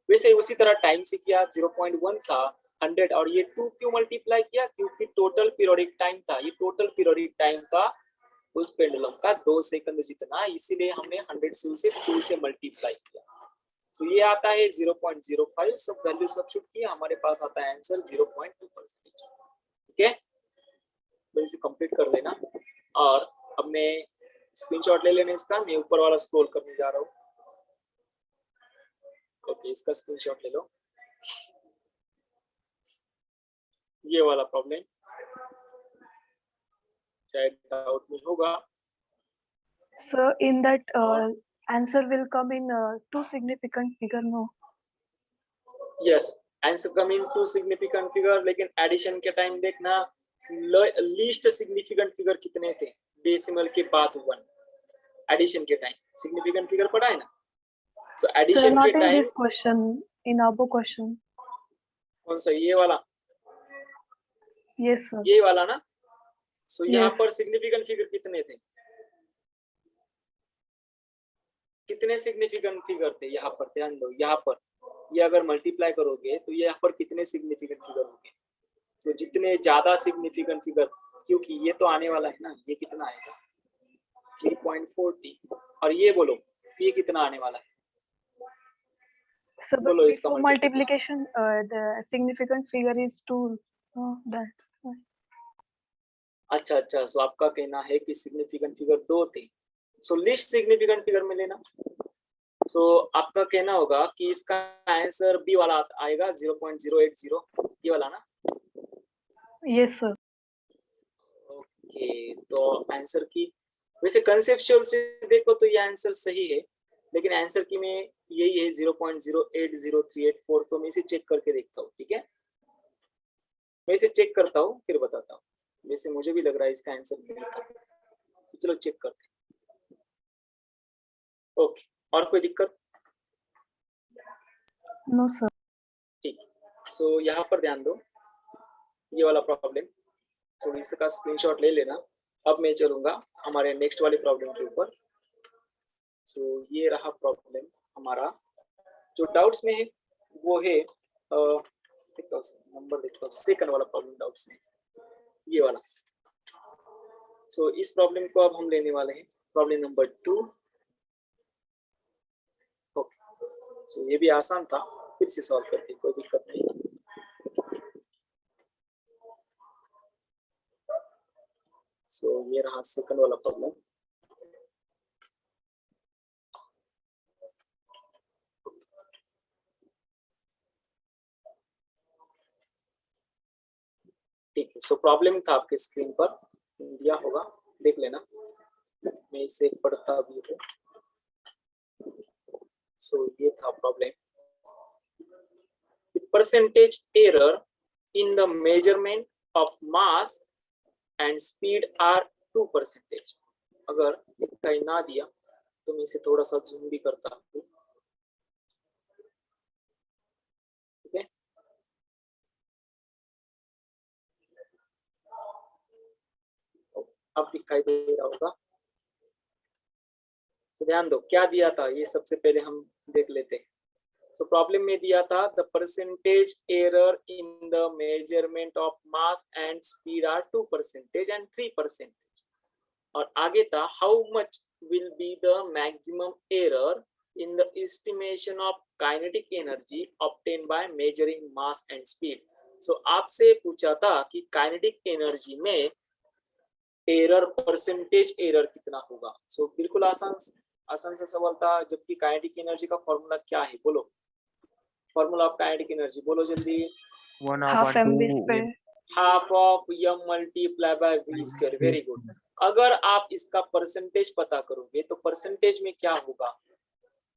वैसे उसी तरह टाइम से किया, 0.1 था 100, और ये 2 क्यों मल्टीप्लाई किया, क्योंकि टोटल पीरियोडिक टाइम था, ये टोटल पीरियोडिक टाइम था उस पेंडुलम का 2 सेकंड जितना, इसीलिए हमने 100 से उसे 2 से मल्टीप्लाई किया। तो ये आता है 0.05। सब वैल्यू सब्स्टिट्यूट किया, हमारे पास आता है आंसर 0.2%। ठीक है, तो इसे कंप्लीट कर देना। और अब मैं स्क्रीनशॉट ले लेने इसका, मैं ऊपर वाला स्क्रॉल करने जा रहा हूँ। ओके, इसका स्क्रीनशॉट ले लो, ये वाला प्रॉब्लम शायद डाउट में होगा। So in that answer will come in two significant figure, no? Yes, answer come in two significant figure, लेकिन एडिशन के टाइम देखना लीस्ट सिग्निफिकेंट फिगर कितने थे, डेसिमल के बाद 1। एडिशन के टाइम सिग्निफिकेंट फिगर पढ़ा है ना, तो Sir, एडिशन not के in time this question, in above question. कौन सा, ये वाला, Yes, sir. ये वाला ना। सो यहाँ Yes. पर सिग्निफिकेंट फिगर कितने थे, कितने सिग्निफिकेंट फिगर थे यहाँ पर, ध्यान दो। यहाँ पर ये अगर मल्टीप्लाई करोगे तो ये यहाँ पर कितने सिग्निफिकेंट फिगर होंगे, तो जितने ज्यादा सिग्निफिकेंट फिगर, क्योंकि ये तो आने वाला है ना, ये कितना आएगा 3.40, और ये बोलो ये कितना आने वाला है, So but बोलो इसका before multiplication. multiplication, the significant figure is 2. That's why. अच्छा अच्छा, सो आपका कहना है कि सिग्निफिकेंट फिगर 2 थे, सो लिस्ट सिग्निफिकेंट फिगर में लेना। सो आपका कहना होगा कि इसका आंसर बी वाला आएगा 0.080, ये वाला ना। Yes, sir. ओके, तो आंसर की वैसे कंसेप्चुअल से देखो तो ये आंसर सही है, लेकिन आंसर की में यही है 0.080384। तो मैं इसे चेक करके देखता हूँ, ठीक है, मैं इसे चेक करता हूँ फिर बताता हूँ। वैसे मुझे भी लग रहा है इसका आंसर नहीं था, तो चलो चेक करते हैं। ओके, और कोई दिक्कत? No, sir. सो यहाँ पर ध्यान दो, ये वाला प्रॉब्लम, तो इसका स्क्रीनशॉट ले लेना। अब मैं चलूंगा हमारे नेक्स्ट वाले प्रॉब्लम के ऊपर। सो ये रहा प्रॉब्लम हमारा, जो डाउट्स में है वो है नंबर देखता हूँ, सेकंड वाला प्रॉब्लम डाउट्स में, ये वाला। सो इस प्रॉब्लम को अब हम लेने वाले हैं प्रॉब्लम नंबर 2। ओके, सो ये भी आसान था, फिर से सॉल्व करते हैं, कोई दिक्कत नहीं। सो ये रहा सेकंड वाला प्रॉब्लम। ठीक है, सो प्रॉब्लम था आपके स्क्रीन पर दिया होगा, देख लेना, मैं इसे पढ़ता भी हूँ। सो ये था problem, percentage error in the measurement of mass and speed are 2%। अगर इकाई ना दिया तो मैं इसे थोड़ा सा जूम भी करता हूँ, ठीक है। अब दिखाई दे रहा होगा, तो ध्यान दो क्या दिया था, ये सबसे पहले हम देख लेते हैं। सो प्रॉब्लम में दिया था the percentage error in the measurement of mass and speed are 2% and 3%। और आगे था how much will be the maximum error in the estimation of kinetic energy obtain by measuring mass and speed. So आपसे पूछा था कि kinetic energy में error, percentage error कितना होगा। सो बिल्कुल आसान सा सवाल था, जबकि काइनेटिक एनर्जी का फॉर्मूला क्या है, बोलो फॉर्मूला ऑफ काइनेटिक एनर्जी, बोलो जल्दी। 1/2 mv square. Half of m multiply by v square. Very good. अगर आप इसका परसेंटेज पता करोगे तो परसेंटेज में क्या होगा,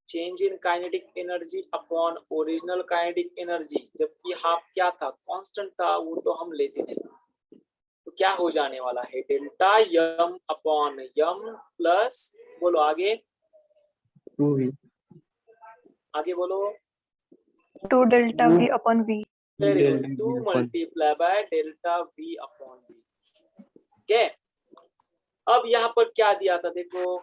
change in kinetic energy upon original kinetic energy, जबकि हाफ क्या था, कांस्टेंट था, वो तो हम लेते नहीं। तो क्या हो जाने वाला है, delta m upon m plus, बोलो आगे, 2v, आगे बोलो, 2 delta v upon v. Very good, 2 multiply by delta v upon v। Okay, अब यहाँ पर क्या दिया था, देखो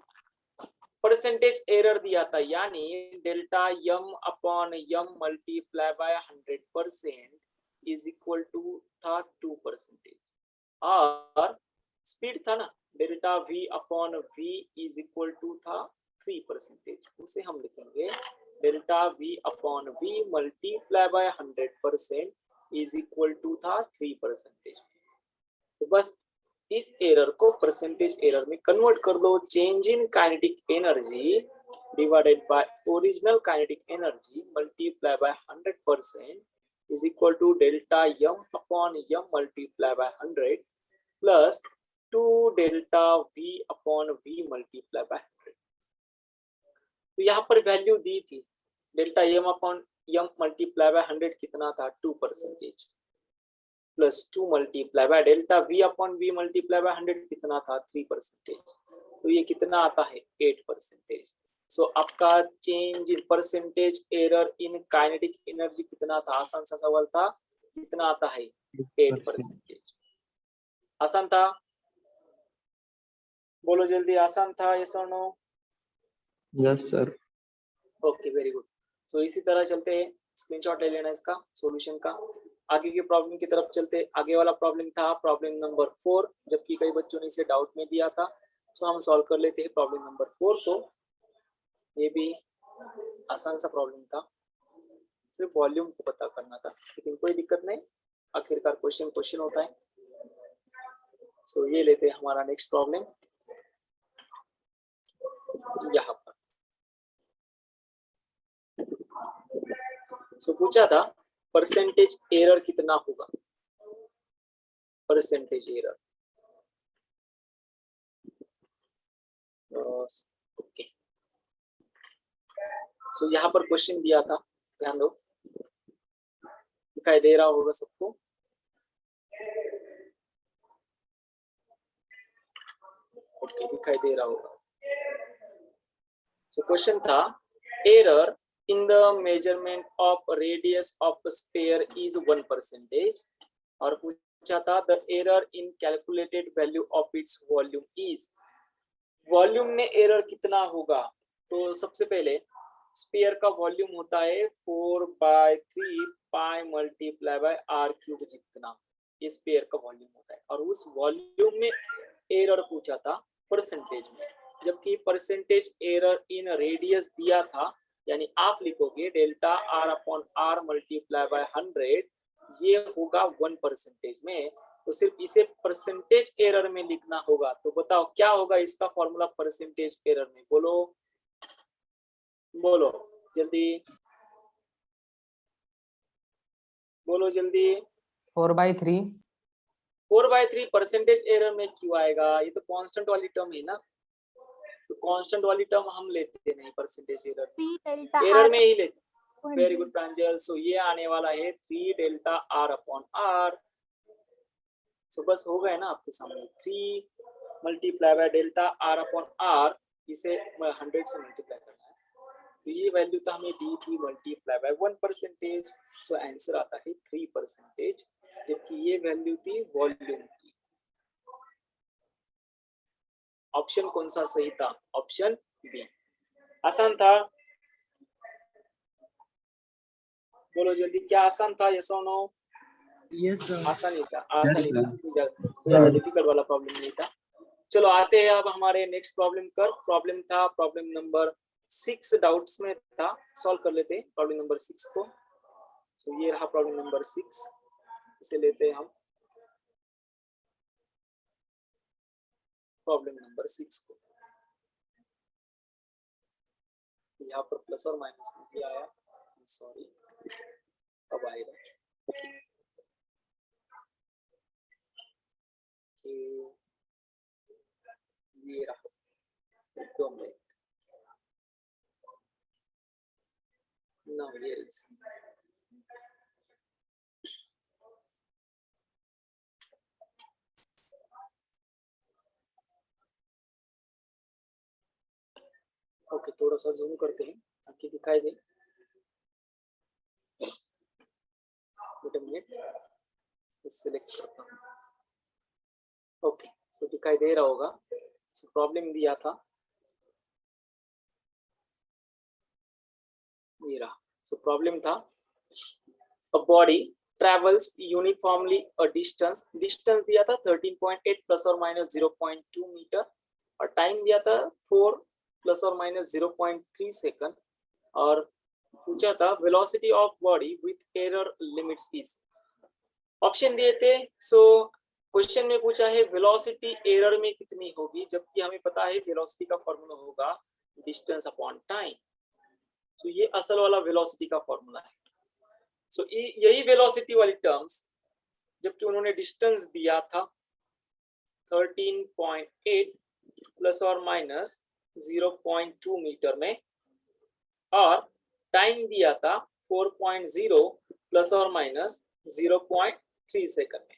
परसेंटेज एरर दिया था, यानी delta m upon m multiply by 100% is equal to था 2%। और स्पीड था ना, delta v upon v is equal to था 3%। उसे हम लिखेंगे delta v upon v multiply by 100% is equal to था 3%। तो बस इस एरर को परसेंटेज एरर में कन्वर्ट कर दो। Change in kinetic energy divided by original kinetic energy multiply by 100% is equal to delta m upon m multiplied by 100 plus 2 delta v upon v multiplied by 100। तो यहाँ पर value दी थी, delta m upon m multiply by 100 कितना था, 2%, plus 2 multiply by delta v upon v multiply by 100 कितना था, 3%। तो ये कितना आता है, 8%। सो आपका change in percentage error in kinetic energy कितना था, आसान सा सवाल था, कितना आता है, 8%। आसान था, बोलो जल्दी, आसान था, यस और no? Yes sir. Okay, very good. So इसी तरह चलते हैं, स्क्रीनशॉट ले लेना इसका सॉल्यूशन का। आगे के प्रॉब्लम की तरफ चलते, आगे वाला प्रॉब्लम था प्रॉब्लम नंबर 4, जबकि कई बच्चों ने इसे डाउट में दिया था। सो हम सॉल्व कर लेते हैं प्रॉब्लम नंबर 4 को। ये भी आसान सा प्रॉब्लम था, सिर्फ वॉल्यूम को पता करना था, लेकिन कोई दिक्कत नहीं, आखिरकार क्वेश्चन होता है। सो ये लेते हैं हमारा नेक्स्ट प्रॉब्लम यहाँ पर। सो पूछा था परसेंटेज एरर कितना होगा, परसेंटेज एरर। ओके, सो यहाँ पर क्वेश्चन दिया था, ध्यान दो, दिखाई दे रहा होगा सबको, ओके दिखाई दे रहा होगा। सो क्वेश्चन था error in the measurement of radius of a sphere is 1%. और पूछा था the error in calculated value of its volume is. Volume में एरर कितना होगा? तो सबसे पहले स्फीयर का वॉल्यूम होता है 4/3 पाई मल्टीप्लाई बाय r क्यूब जितना, ये स्फीयर का वॉल्यूम होता है। और उस वॉल्यूम में एरर पूछा था परसेंटेज में, जबकि परसेंटेज एरर इन रेडियस दिया था, यानी आप लिखोगे delta r upon r multiply by 100, ये होगा 1% में। तो सिर्फ इसे परसेंटेज एरर में लिखना होगा। तो बताओ क्या होगा इसका फॉर्मूला परसेंटेज एरर में? बोलो बोलो जल्दी, बोलो जल्दी। 4/3। 4/3 परसेंटेज एरर में क्यों आएगा? ये तो कांस्टेंट वाली टर्म है ना, तो कांस्टेंट वाली टर्म हम लेते नहीं परसेंटेज एरर, एरर में ही लेते। वेरी गुड प्रांजल। सो ये आने वाला है 3 डेल्टा r अपॉन r। सो बस हो गए ना आपके सामने, 3 multiply by delta r upon r, इसे 100 से मल्टीप्लाई करना है। तो ये वैल्यू तो हमें दी थी मल्टीप्लाई बाय 1%। सो आंसर आता है 3%, जबकि ये वैल्यू थी वॉल्यूम की। ऑप्शन कौन सा सही था? Option b. आसान था? बोलो जल्दी, क्या आसान था? यस और नो? Yes, sir. आसान ही था, आसान ही sir. था, ज्यादा डिफिकल्ट वाला प्रॉब्लम नहीं था। चलो आते हैं अब हमारे नेक्स्ट प्रॉब्लम पर। प्रॉब्लम था प्रॉब्लम नंबर 6, डाउट्स में था, सॉल्व कर लेते हैं प्रॉब्लम नंबर 6 को। तो ये रहा प्रॉब्लम नंबर 6, इसे लेते हैं हम प्रॉब्लम नंबर 6 को। यहाँ पर प्लस और माइनस नहीं आया, सॉरी, अब आएगा। ये रहा 2 minute. Now here is okay, थोड़ा सा जूम करते हैं ताकि दिखाई दे। मिनट सिलेक्ट करता हूँ। ओके, सो दिखाई दे रहा होगा। सो प्रॉब्लम दिया था, ये रहा। सो प्रॉब्लम था a body travels uniformly a distance दिया था 13.8 प्लस और माइनस 0.2 मीटर, और टाइम दिया था 4 प्लस और माइनस 0.3 सेकंड, और पूछा था velocity of body with error limits is. Option दिए थे। सो क्वेश्चन में पूछा है वेलोसिटी एरर में कितनी होगी, जबकि हमें पता है वेलोसिटी का फॉर्मूला होगा डिस्टेंस अपॉन टाइम। तो ये असल वाला वेलोसिटी का फॉर्मूला है। सो यही वेलोसिटी वाली टर्म्स, जबकि उन्होंने डिस्टेंस दिया था 13.8 प्लस और माइनस 0.2 मीटर में, और टाइम दिया था 4.0 प्लस और माइनस 0.3 सेकंड में।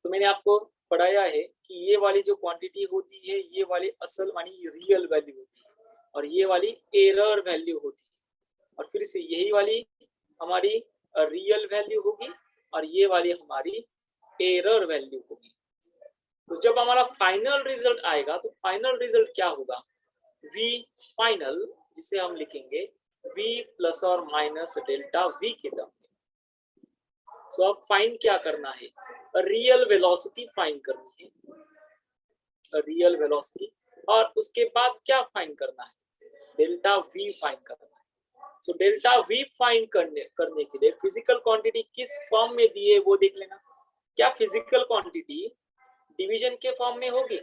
तो मैंने आपको पढ़ाया है कि ये वाली जो क्वांटिटी होती है, ये वाली असल मानी रियल वैल्यू होती है, और ये वाली एरर वैल्यू होती है। और फिर से यही वाली हमारी रियल वैल्यू होगी, और ये वाली हमारी एरर वैल्यू होगी। तो जब हमारा फाइनल रिजल्ट आएगा, तो फाइनल रिजल्ट क्या होगा? v फाइनल, जिसे हम लिखेंगे v प्लस और माइनस डेल्टा v के टर्म में। सो अब फाइंड क्या करना है? रियल वेलोसिटी फाइंड करनी है, रियल वेलोसिटी, और उसके बाद क्या फाइंड करना है? डेल्टा v फाइंड करना है। सो डेल्टा v फाइंड करने के लिए फिजिकल क्वांटिटी किस फॉर्म में दी है वो देख लेना। क्या फिजिकल क्वांटिटी डिवीजन के फॉर्म में होगी?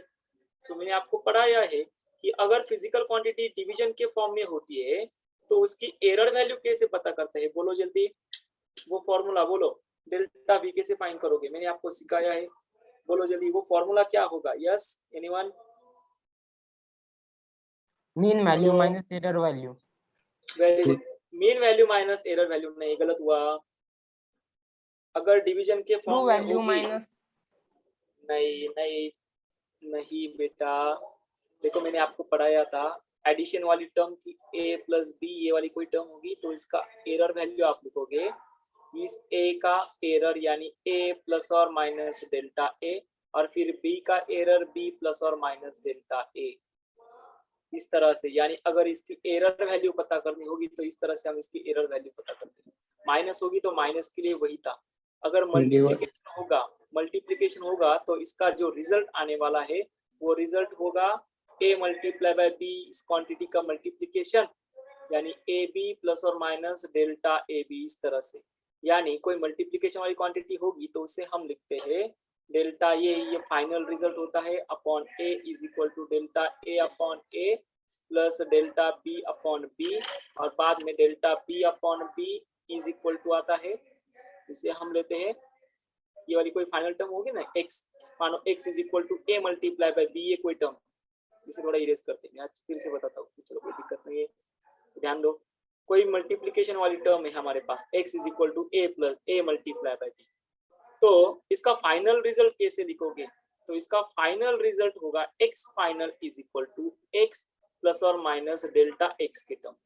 तो मैंने आपको पढ़ाया है कि अगर फिजिकल क्वांटिटी डिवीजन के फॉर्म में होती है, तो उसकी एरर वैल्यू कैसे पता करते हैं? बोलो जल्दी, वो फॉर्मूला बोलो। डेल्टा v कैसे फाइंड करोगे? मैंने आपको सिखाया है, बोलो जल्दी, वो फॉर्मूला क्या होगा? Yes, anyone? Mean value minus error value. Very good. Mean value minus error value नहीं, गलत हुआ। अगर डिवीजन के ट्रू फॉर्म में वैल्यू होगी, माइनस, नहीं नहीं नहीं बेटा, देखो मैंने आपको पढ़ाया था एडिशन वाली टर्म थी a प्लस बी, ये वाली कोई टर्म होगी तो इसका एरर वैल्यू आप लिखोगे इस a का एरर यानी a प्लस और माइनस डेल्टा a, और फिर b का एरर b प्लस और माइनस डेल्टा a। इस तरह से, यानी अगर इसकी एरर वैल्यू पता करनी होगी तो इस तरह से हम इसकी एरर वैल्यू पता करते हैं। माइनस होगी तो माइनस के लिए वही था। अगर मल्टीप्लिकेशन होगा तो इसका जो रिजल्ट आने वाला है वो रिजल्ट होगा a मल्टीप्लाई बाय b, इस क्वांटिटी का मल्टीप्लिकेशन यानी ab प्लस और माइनस डेल्टा ab। इस तरह से, यानी कोई मल्टीप्लिकेशन वाली क्वांटिटी होगी तो उसे हम लिखते हैं डेल्टा ये फाइनल रिजल्ट होता है upon a is equal to delta a upon a plus delta b upon b, और बाद में delta b upon b is equal to आता है, इसे हम लेते हैं ये वाली कोई फाइनल टर्म होगी ना x, मानो x is equal to a multiply by b, ये कोई टर्म, इसे थोड़ा इरेज करते हैं, फिर से बताता हूँ, चलो कोई दिक्कत नहीं है, ध्यान दो। कोई मल्टीप्लिकेशन वाली टर्म है हमारे पास x is equal to a plus a multiply by b, तो इसका फाइनल रिजल्ट कैसे लिखोगे? तो इसका फाइनल रिजल्ट होगा x final is equal to x plus और माइनस डेल्टा x के टर्म में।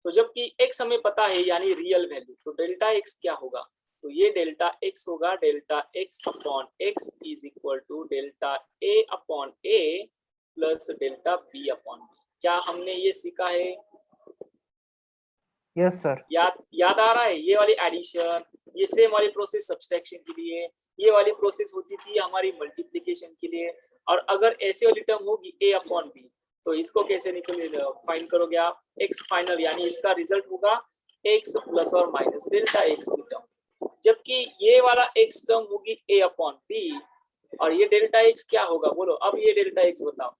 तो जबकि x हमें पता है यानी रियल वैल्यू, तो डेल्टा x क्या होगा? तो ये डेल्टा x होगा delta x upon x is equal to delta a upon a plus delta b upon b। क्या हमने ये सीखा है? Yes sir. याद आ रहा है? ये वाली एडिशन, ये सेम वाली प्रोसेस सब्सट्रैक्शन के लिए, ये वाली प्रोसेस होती थी हमारी मल्टीप्लिकेशन के लिए। और अगर ऐसे वाली टर्म होगी a अपॉन b, तो इसको कैसे फाइंड करोगे आप? x फाइनल यानी इसका रिजल्ट होगा x प्लस और माइनस डेल्टा x की टर्म, जबकि ये वाला x टर्म होगी a अपॉन b, और ये डेल्टा x क्या होगा बोलो? अब ये डेल्टा x बताओ,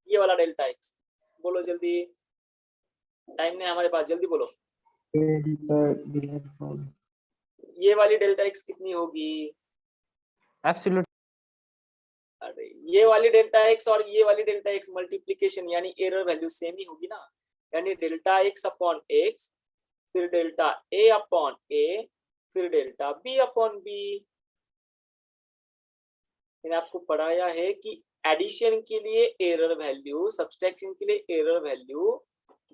ये वाला डेल्टा x बोलो जल्दी, टाइम नहीं हमारे पास, जल्दी बोलो। ये वाली डेल्टा x कितनी होगी? एब्सोल्यूट। अरे ये वाली डेल्टा x और ये वाली डेल्टा x मल्टीप्लिकेशन यानी एरर वैल्यू सेम ही होगी ना, यानी डेल्टा x अपॉन x, फिर डेल्टा a अपॉन a, फिर डेल्टा b अपॉन b। मैंने आपको पढ़ाया है कि एडिशन के लिए एरर वैल्यू, सब्सट्रैक्शन के लिए एरर वैल्यू,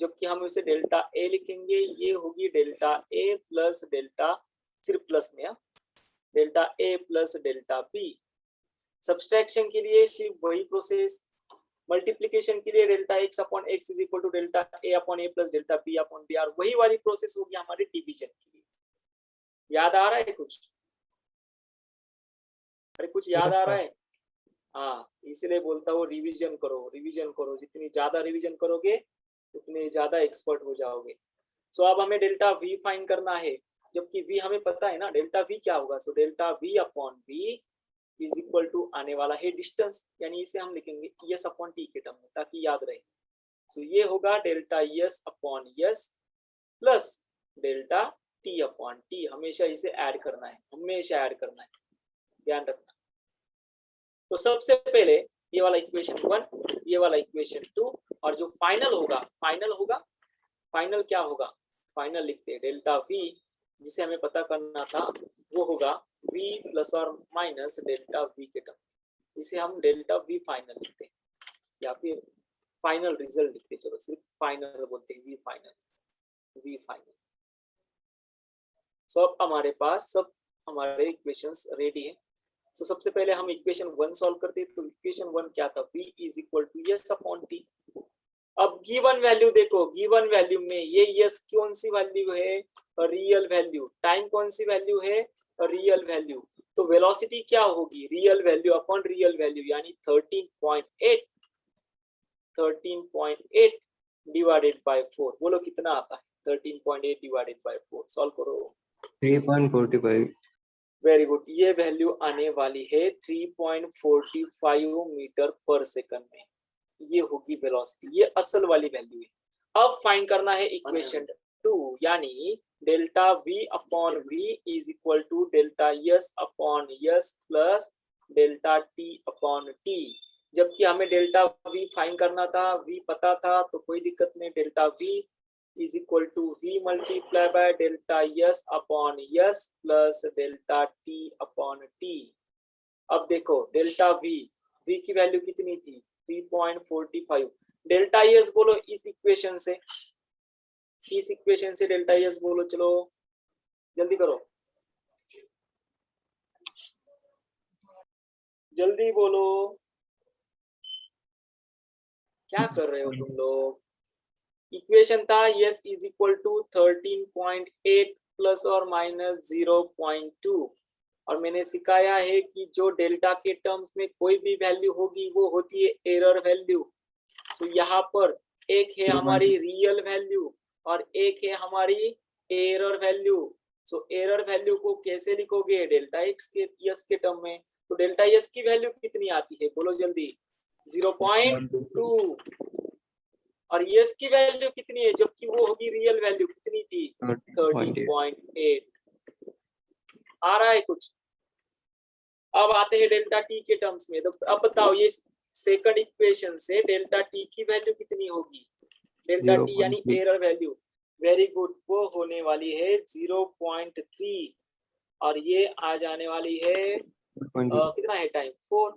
जबकि हम इसे डेल्टा a लिखेंगे, ये होगी डेल्टा a प्लस डेल्टा, सिर्फ प्लस में, delta a plus delta b। Subtraction के लिए सिर्फ वही प्रोसेस, मल्टीप्लिकेशन के लिए delta x upon x is equal to delta a upon a plus delta b upon b, और वही वाली प्रोसेस होगी हमारे डिवीजन के लिए। याद आ रहा है कुछ? अरे कुछ याद आ रहा है? हाँ, इसलिए बोलता हूँ रिवीजन करो, रिवीजन करो, जितनी ज्यादा रिवीजन करोगे उतने ज्यादा एक्सपर्ट हो जाओगे। सो अब हमें डेल्टा v फाइंड करना है, जबकि v हमें पता है ना, डेल्टा v क्या होगा? So delta v upon v is equal to आने वाला है डिस्टेंस, यानी इसे हम लिखेंगे s अपॉन t के टर्म में ताकि याद रहे। तो ये होगा delta s upon s plus delta t upon t, हमेशा इसे ऐड करना है, हमेशा ऐड करना है, ध्यान रखना। तो सबसे पहले ये वाला इक्वेशन 1, ये वाला इक्वेशन 2, और जो फाइनल होगा, फाइनल क्या होगा? फाइनल लिखते हैं डेल्टा v, जिसे हमें पता करना था वो होगा v प्लस और माइनस डेल्टा v के टर्म, इसे हम डेल्टा v फाइनल लिखते हैं, या फिर फाइनल रिजल्ट लिखते हैं, चलो सिर्फ फाइनल बोलते हैं, v फाइनल। सो अब हमारे पास सब हमारे इक्वेशंस रेडी है। सो सबसे पहले हम इक्वेशन 1 सॉल्व करते हैं। तो इक्वेशन 1 क्या था? v is equal to s upon t। अब गिवन वैल्यू देखो, गिवन वैल्यू में ये s कौन सी वैल्यू है? Real value. टाइम कौन सी वैल्यू है? Real value. तो वेलोसिटी क्या होगी? Real value upon real value, यानी 13.8 डिवाइडेड बाय 4। बोलो कितना आता है? 13.8 डिवाइडेड बाय 4। सॉल्व करो। 3.45। वेरी गुड, ये वैल्यू आने वाली है 3.45 मीटर पर सेकंड में, ये होगी वेलोसिटी, ये असल वाली वैल्यू है। अब फाइंड करना है इक्वेशन 2, यानी delta v upon v is equal to delta s upon s plus delta t upon t। जबकि हमें डेल्टा v फाइंड करना था, v पता था, तो कोई दिक्कत नहीं, delta v is equal to v multiply by delta s upon s plus delta t upon t। अब देखो डेल्टा v की वैल्यू कितनी थी? 3.45 डेल्टा एस बोलो इस इक्वेशन से, डेल्टा एस बोलो, चलो जल्दी करो, जल्दी बोलो, क्या कर रहे हो तुम लोग। इक्वेशन था s is equal to 13.8 plus और माइनस 0.2, और मैंने सिखाया है कि जो डेल्टा के टर्म्स में कोई भी वैल्यू होगी वो होती है एरर वैल्यू। सो यहाँ पर एक है हमारी रियल वैल्यू और एक है हमारी error value. So error value को कैसे लिखोगे, डेल्टा एक्स के यस के टर्म में। तो डेल्टा यस की वैल्यू कितनी आती है, बोलो जल्दी, 0.2, और यस की वैल्यू कितनी है, जबकि वो होगी रियल वैल्यू कितनी थी, 13.8। आ रहा है कुछ। अब आते हैं डेल्टा टी के टर्म्स में। तो अब बताओ ये सेकंड इक्वेशन से डेल्टा टी की वैल्यू कितनी होगी, डेल्टा टी यानी 0.3 एरर वैल्यू। वेरी गुड, वो होने वाली है 0.3, और ये आ जाने वाली है कितना है टाइम, 4।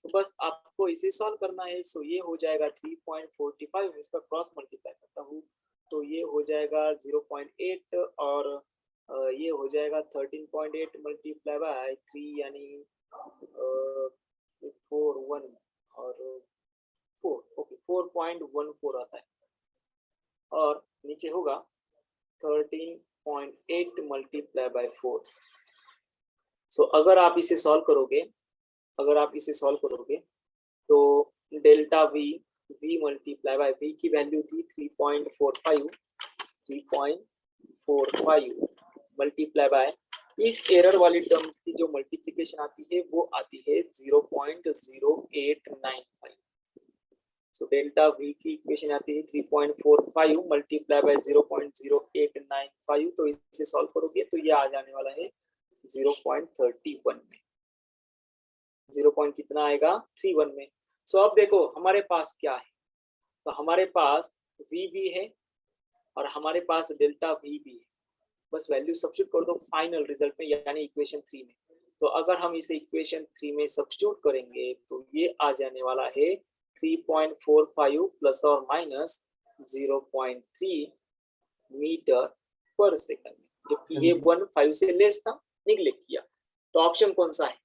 तो बस आपको इसे सॉल्व करना है। सो ये हो जाएगा 3.45, इसका क्रॉस मल्टीप्लाई करता हूँ तो ये हो जाएगा 0.8, और ये हो जाएगा 13.8 मल्टीप्लाई बाय 3 यानी 4 1 और 4, ओके 4.14 आता है, और नीचे होगा 13.8 मल्टीप्लाई बाय 4। सो अगर आप इसे सॉल्व करोगे, तो delta v multiply by v की वैल्यू थी 3.45 मल्टीप्लाई बाय इस एरर वाली टर्म की जो मल्टीप्लिकेशन आती है वो आती है 0.0895। सो डेल्टा वी की इक्वेशन आती है 3.45 मल्टीप्लाई बाय 0.0895। तो इसे सॉल्व करोगे तो ये आ जाने वाला है 0.31 में। 0 कितना आएगा, 31 में। सो अब देखो हमारे पास क्या है, तो हमारे पास v भी है और हमारे पास डेल्टा v भी है। बस वैल्यू सब्स्टिट्यूट कर दो फाइनल रिजल्ट में, यानी इक्वेशन 3 में। तो अगर हम इसे इक्वेशन 3 में सब्स्टिट्यूट करेंगे तो ये आ जाने वाला है 3.45 प्लस और माइनस 0.3 मीटर पर सेकंड, जबकि ये 1.5 से लेस था, निगलेक्ट किया। तो ऑप्शन कौन सा है,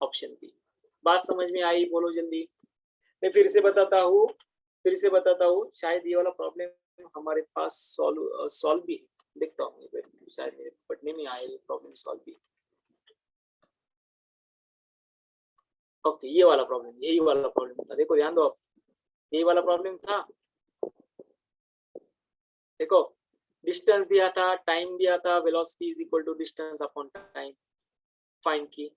ऑप्शन बी। बात समझ में आई, बोलो जल्दी। मैं फिर से बताता हूँ, शायद ये वाला प्रॉब्लम हमारे पास सॉल्व भी है। देखता हूँ शायद मेरे पढ़ने में आए प्रॉब्लम सॉल्व भी। ओके, ये वाला प्रॉब्लम, यही वाला प्रॉब्लम था। देखो ध्यान दो आप, यही वाला प्रॉब्लम था। देखो डिस्टेंस दिया था, टाइम दिया था, velocity is equal to distance upon time, find की।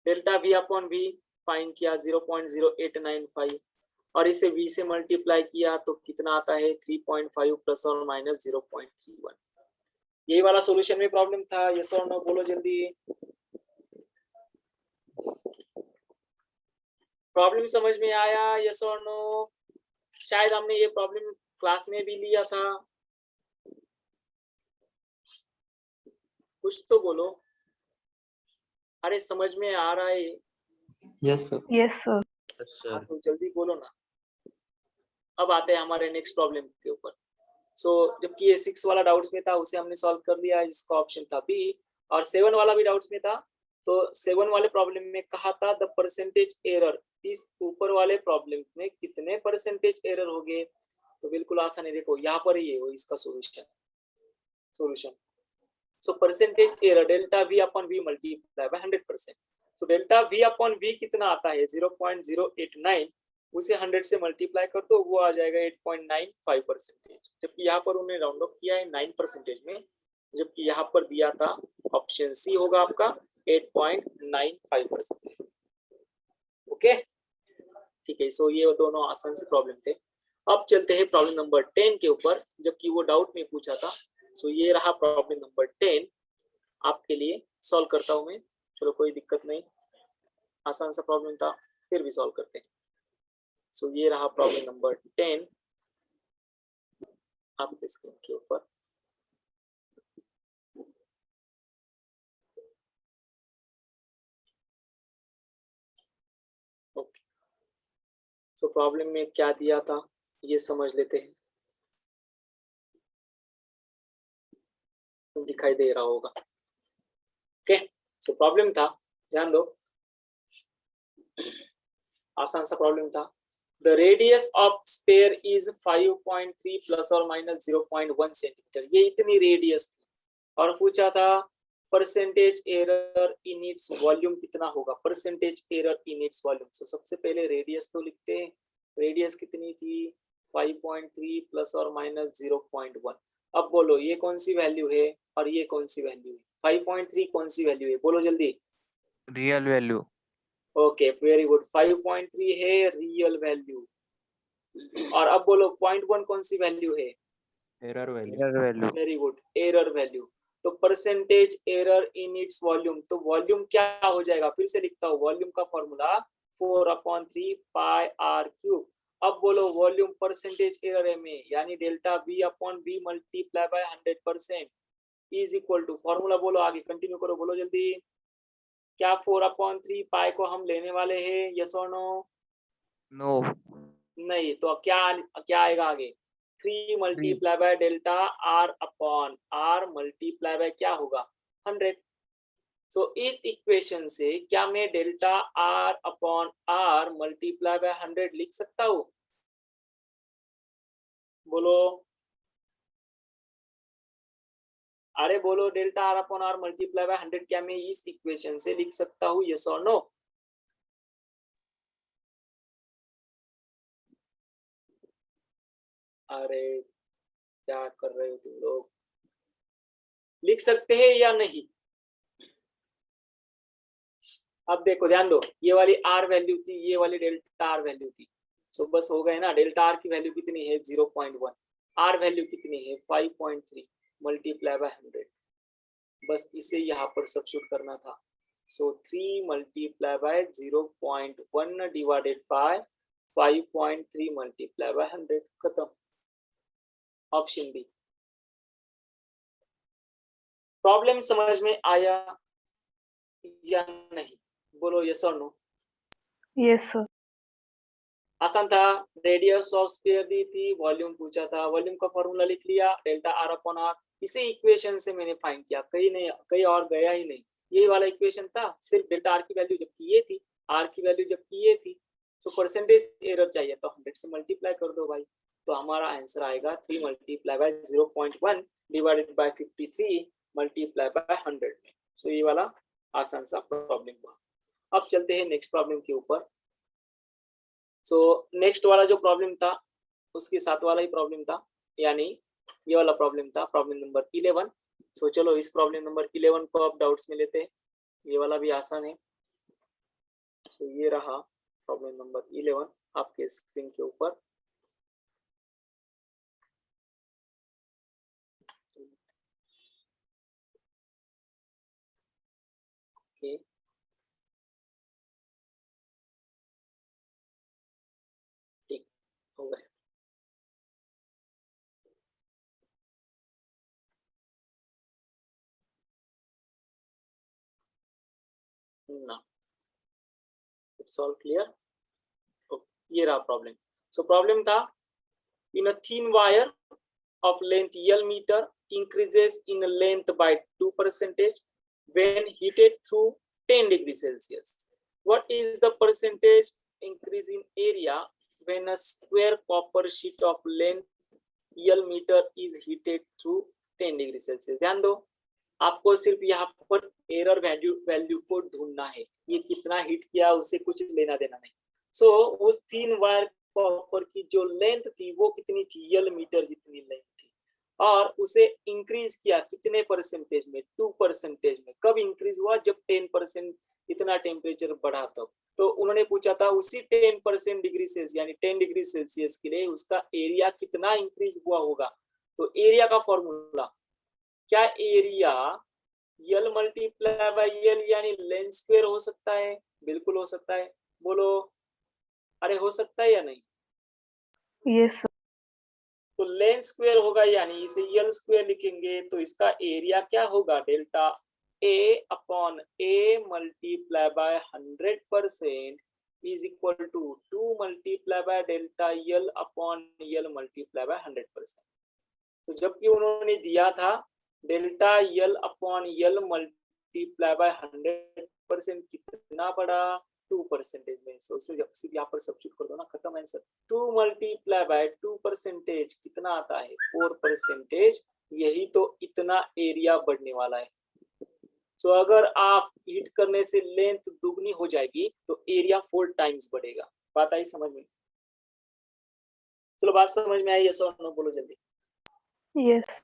Delta v upon v find किया 0.0895, और इसे v से मल्टीप्लाई किया तो कितना आता है 3.5 प्लस और माइनस 0.31। यही वाला सॉल्यूशन में प्रॉब्लम था, यस और नो, बोलो जल्दी। प्रॉब्लम समझ में आया, यस और नो। शायद हमने ये प्रॉब्लम क्लास में भी लिया था, कुछ तो बोलो। अरे समझ में आ रहा है, Yes, sir. Yes, sir. हाँ तो जल्दी बोलो ना। अब आते हैं हमारे नेक्स्ट प्रॉब्लम के ऊपर। सो जबकि ये 6 वाला डाउट्स में था उसे हमने सॉल्व कर लिया, जिसका ऑप्शन था बी, और 7 वाला भी डाउट्स में था। तो 7 वाले प्रॉब्लम में कहा था द परसेंटेज एरर, इस ऊपर वाले प्रॉब्लम में कितने परसेंटेज एरर हो गए। तो बिल्कुल आसान है, देखो यहाँ पर ही है वो इसका solution. So percentage error delta v upon v multiply by 100%। So delta v upon v कितना आता है 0.089, उसे 100 से मल्टीप्लाई कर दो, वो आ जाएगा 8.95%। जबकि यहाँ पर उन्होंने राउंड ऑफ किया है 9% में, जबकि यहाँ पर दिया था ऑप्शन सी होगा आपका 8.95%। ओके ठीक है। सो ये दोनों आसान से प्रॉब्लम थे। अब चलते हैं प्रॉब्लम नंबर 10 के ऊपर, जबकि वो डाउट में पूछा था। सो ये रहा प्रॉब्लम नंबर 10 आपके लिए, सॉल्व करता हूं मैं। चलो कोई दिक्कत नहीं, आसान सा प्रॉब्लम था, फिर भी सॉल्व करते हैं। सो ये रहा प्रॉब्लम नंबर 10 आपके स्क्रीन के ऊपर। ओके प्रॉब्लम में क्या दिया था ये समझ लेते हैं, दिखाई दे रहा होगा। ओके, सो प्रॉब्लम था, ध्यान दो, आसान सा प्रॉब्लम था। The radius of sphere is 5.3 plus और माइनस 0.1 सेंटीमीटर, ये इतनी रेडियस थी और पूछा था percentage error in its volume कितना होगा, percentage error in its volume. So सबसे पहले रेडियस तो लिखते हैं, रेडियस कितनी थी 5.3 प्लस और माइनस 0.1। अब बोलो ये कौन सी वैल्यू है और ये कौन सी वैल्यू है, 5.3 कौन सी वैल्यू है, बोलो जल्दी। Real value. Okay very good, 5.3 है रियल वैल्यू। और अब बोलो 0.1 कौन सी वैल्यू है, error value. Real value. Very good, error value. तो percentage error in its volume, तो वॉल्यूम क्या हो जाएगा, फिर से लिखता हूँ, वॉल्यूम का फॉर्मूला 4/3 पाई आर क्यूब। अब बोलो वॉल्यूम परसेंटेज एरर में, यानी delta b upon b multiply by 100% is equal to, formula बोलो, आगे कंटिन्यू करो, बोलो जल्दी। क्या 4/3 पाई को हम लेने वाले हैं, यस और नो? नो। नहीं, तो क्या क्या आएगा आगे, 3 multiply by delta r upon r multiply by क्या होगा 100। सो इस इक्वेशन से क्या मैं delta r upon r multiply by 100 लिख सकता हूँ, बोलो, अरे बोलो, delta r upon r multiply by 100 क्या मैं इस इक्वेशन से लिख सकता हूँ, यस और नो? अरे क्या कर रहे हो तुम लोग, लिख सकते हैं या नहीं? अब देखो ध्यान दो, ये वाली आर वैल्यू थी, ये वाली डेल्टा आर वैल्यू थी। सो बस हो गए ना, डेल्टा आर की वैल्यू कितनी है 0.1, आर वैल्यू कितनी है 5.3 मल्टीप्लाई बाय 100, बस इसे यहाँ पर सब्स्टिट्यूट करना था। सो 3 multiply bye 0.1 divided by 5.3 multiply by 100, खत्म। Option B. प्रॉब्लम समझ में आया या नहीं, बोलो यस और नो? Yes, sir. आसान था, रेडियस ऑफ स्फीयर दी थी, वॉल्यूम पूछा था, वॉल्यूम का फॉर्मूला लिख लिया, डेल्टा आर अपॉन आर, इसी इक्वेशन से मैंने फाइंड किया, कहीं नहीं, कहीं और गया ही नहीं, यही वाला इक्वेशन था, सिर्फ डेल्टा आर की वैल्यू जबकि ये थी, आर की वैल्यू जबकि ये थी। सो परसेंटेज एरर चाहिए तो 100 से मल्टीप्लाई कर दो भाई, तो हमारा आंसर आएगा 3 multiply bye 0.1 divided by 53 multiply by 100। सो ये वाला आसान सा प्रॉब्लम हुआ। अब चलते हैं नेक्स्ट प्रॉब्लम के ऊपर। सो नेक्स्ट वाला जो प्रॉब्लम था उसके साथ वाला ही प्रॉब्लम था, यानी ये वाला प्रॉब्लम था, प्रॉब्लम नंबर 11। सो चलो इस प्रॉब्लम नंबर 11 को आप डाउट्स में लेते हैं, ये वाला भी आसान है। सो ये रहा प्रॉब्लम नंबर 11 आपके स्क्रीन के ऊपर। ओके, ठीक हो गया। ना, इट्स ऑल क्लियर। ये रहा प्रॉब्लम। सो प्रॉब्लम था, in a thin wire of length L meter increases in length by 2% when heated through 10 degrees Celsius. What is the percentage increase in area when a square copper sheet of length L meter is heated through 10 degrees Celsius? ध्यान दो, आपको सिर्फ यहाँ पर error value को ढूंढना है, ये कितना हिट किया उसे कुछ लेना देना नहीं। सो उस 3 वायर कॉपर की जो लेंथ थी वो कितनी थी, L मीटर जितनी लेंथ थी, और उसे इंक्रीज किया कितने परसेंटेज में, 2% में। कब इंक्रीज हुआ, जब 10% इतना टेम्परेचर बढ़ा तब। तो उन्होंने पूछा था उसी 10% डिग्री सेल्सियस यानी 10 डिग्री सेल्सियस के लिए उसका एरिया कितना इंक्रीज हुआ होगा। तो एरिया का फॉर्मूला, क्या area L multiply by L यानी लेंथ स्क्वायर हो सकता है, बिल्कुल हो सकता है, बोलो, अरे हो सकता है या नहीं? Yes, sir. तो लेंथ स्क्वायर होगा, यानी इसे L स्क्वायर लिखेंगे तो इसका एरिया क्या होगा, delta A upon A multiply by 100% is equal to 2 multiply by delta L upon L multiply by 100%. तो जबकि उन्होंने दिया था delta L upon L multiply by 100% कितना पड़ा 2% में। सो इसे यहाँ पर सब्स्टिट्यूट कर दो ना, खत्म आंसर। 2 multiply by 2% कितना आता है 4%। यही तो इतना एरिया बढ़ने वाला है। सो अगर आप हीट करने से लेंथ दुगनी हो जाएगी तो एरिया 4 टाइम्स बढ़ेगा। बात आई समझ में? चलो बात समझ में आई? यस और नो बोलो जल्दी। Yes.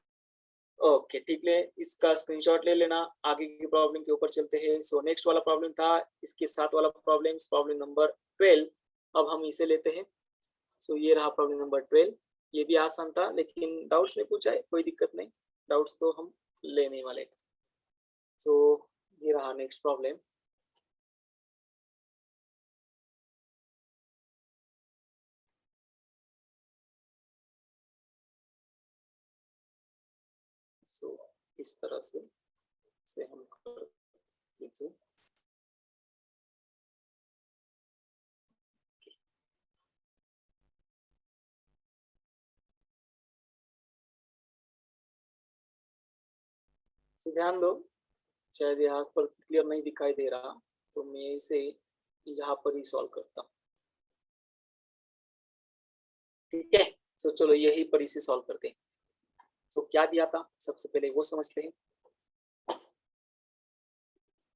ओके ठीक है, इसका स्क्रीनशॉट ले लेना। आगे की प्रॉब्लम के ऊपर चलते हैं। सो नेक्स्ट वाला प्रॉब्लम था इसके साथ वाला प्रॉब्लम नंबर 12। अब हम इसे लेते हैं। सो ये रहा प्रॉब्लम नंबर 12। ये भी आसान था लेकिन डाउट्स में पूछा है, कोई दिक्कत नहीं, डाउट्स तो हम लेने वाले। सो ये रहा नेक्स्ट प्रॉब्लम। सो इस तरह से हम कर लीजिए। तो ध्यान दो, शायद यहाँ पर क्लियर नहीं दिखाई दे रहा तो मैं इसे यहाँ पर ही सॉल्व करता हूँ। ठीक है, सो चलो यही पर इसे सॉल्व करते हैं। सो क्या दिया था सबसे पहले वो समझते हैं।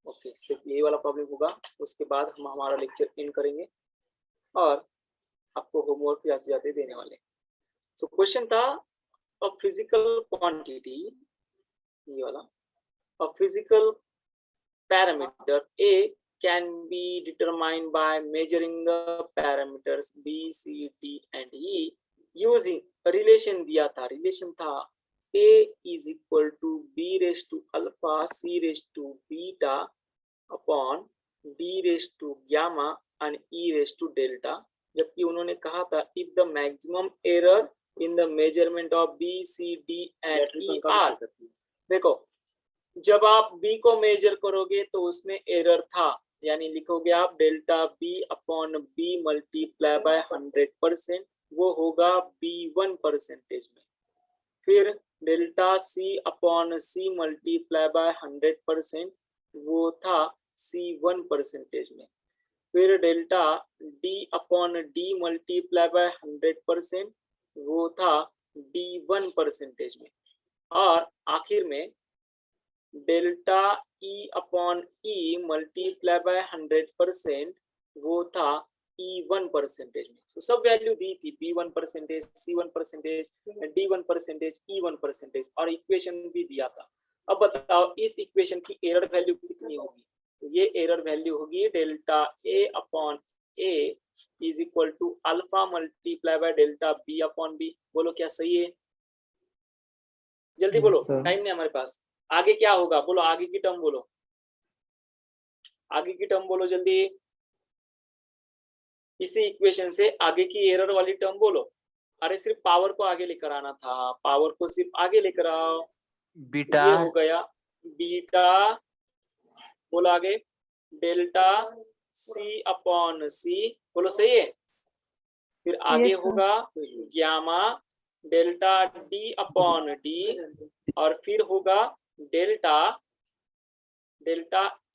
ओके, सिर्फ यही वाला प्रॉब्लम होगा, उसके बाद हम हमारा लेक्चर एंड करेंगे और आपको होमवर्क भी आते जाते देने वाले। सो क्वेश्चन था अ फिजिकल क्वांटिटी, ये वाला, a physical parameter A can be determined by measuring the parameters B, C, D and E using relation दिया था, relation था A is equal to B raised to alpha C raised to beta upon D raised to gamma and E raised to delta। जबकि उन्होंने कहा था if the maximum error in the measurement of B, C, D and E are, देखो जब आप B को major करोगे तो उसमें एरर था, यानी लिखोगे आप delta B upon B multiply by 100%, वो होगा B1% में। फिर delta C upon C multiply by 100%, वो था C1% में। फिर delta D upon D multiply by 100%, वो था D1% में। और आखिर में delta E upon E multiply by 100%, वो था E1% में। तो सब वैल्यू दी थी, B1%, C1%, D1%, E1% और इक्वेशन भी दिया था। अब बताओ इस इक्वेशन की एरर वैल्यू कितनी होगी? तो ये एरर वैल्यू होगी delta A upon A is equal to alpha multiply by delta B upon B। बोलो क्या सही है? जल्दी बोलो, टाइम नहीं हमारे पास। आगे क्या होगा बोलो, आगे की टर्म बोलो, आगे की टर्म बोलो जल्दी। इसी इक्वेशन से आगे की एरर वाली टर्म बोलो। अरे सिर्फ पावर को आगे लेकर आना था, पावर को सिर्फ आगे लेकर आओ। बीटा, ये हो गया बीटा, बोलो आगे डेल्टा C अपॉन C, बोलो सही है। फिर आगे Yes, sir. होगा gamma delta D upon D और फिर होगा डेल्टा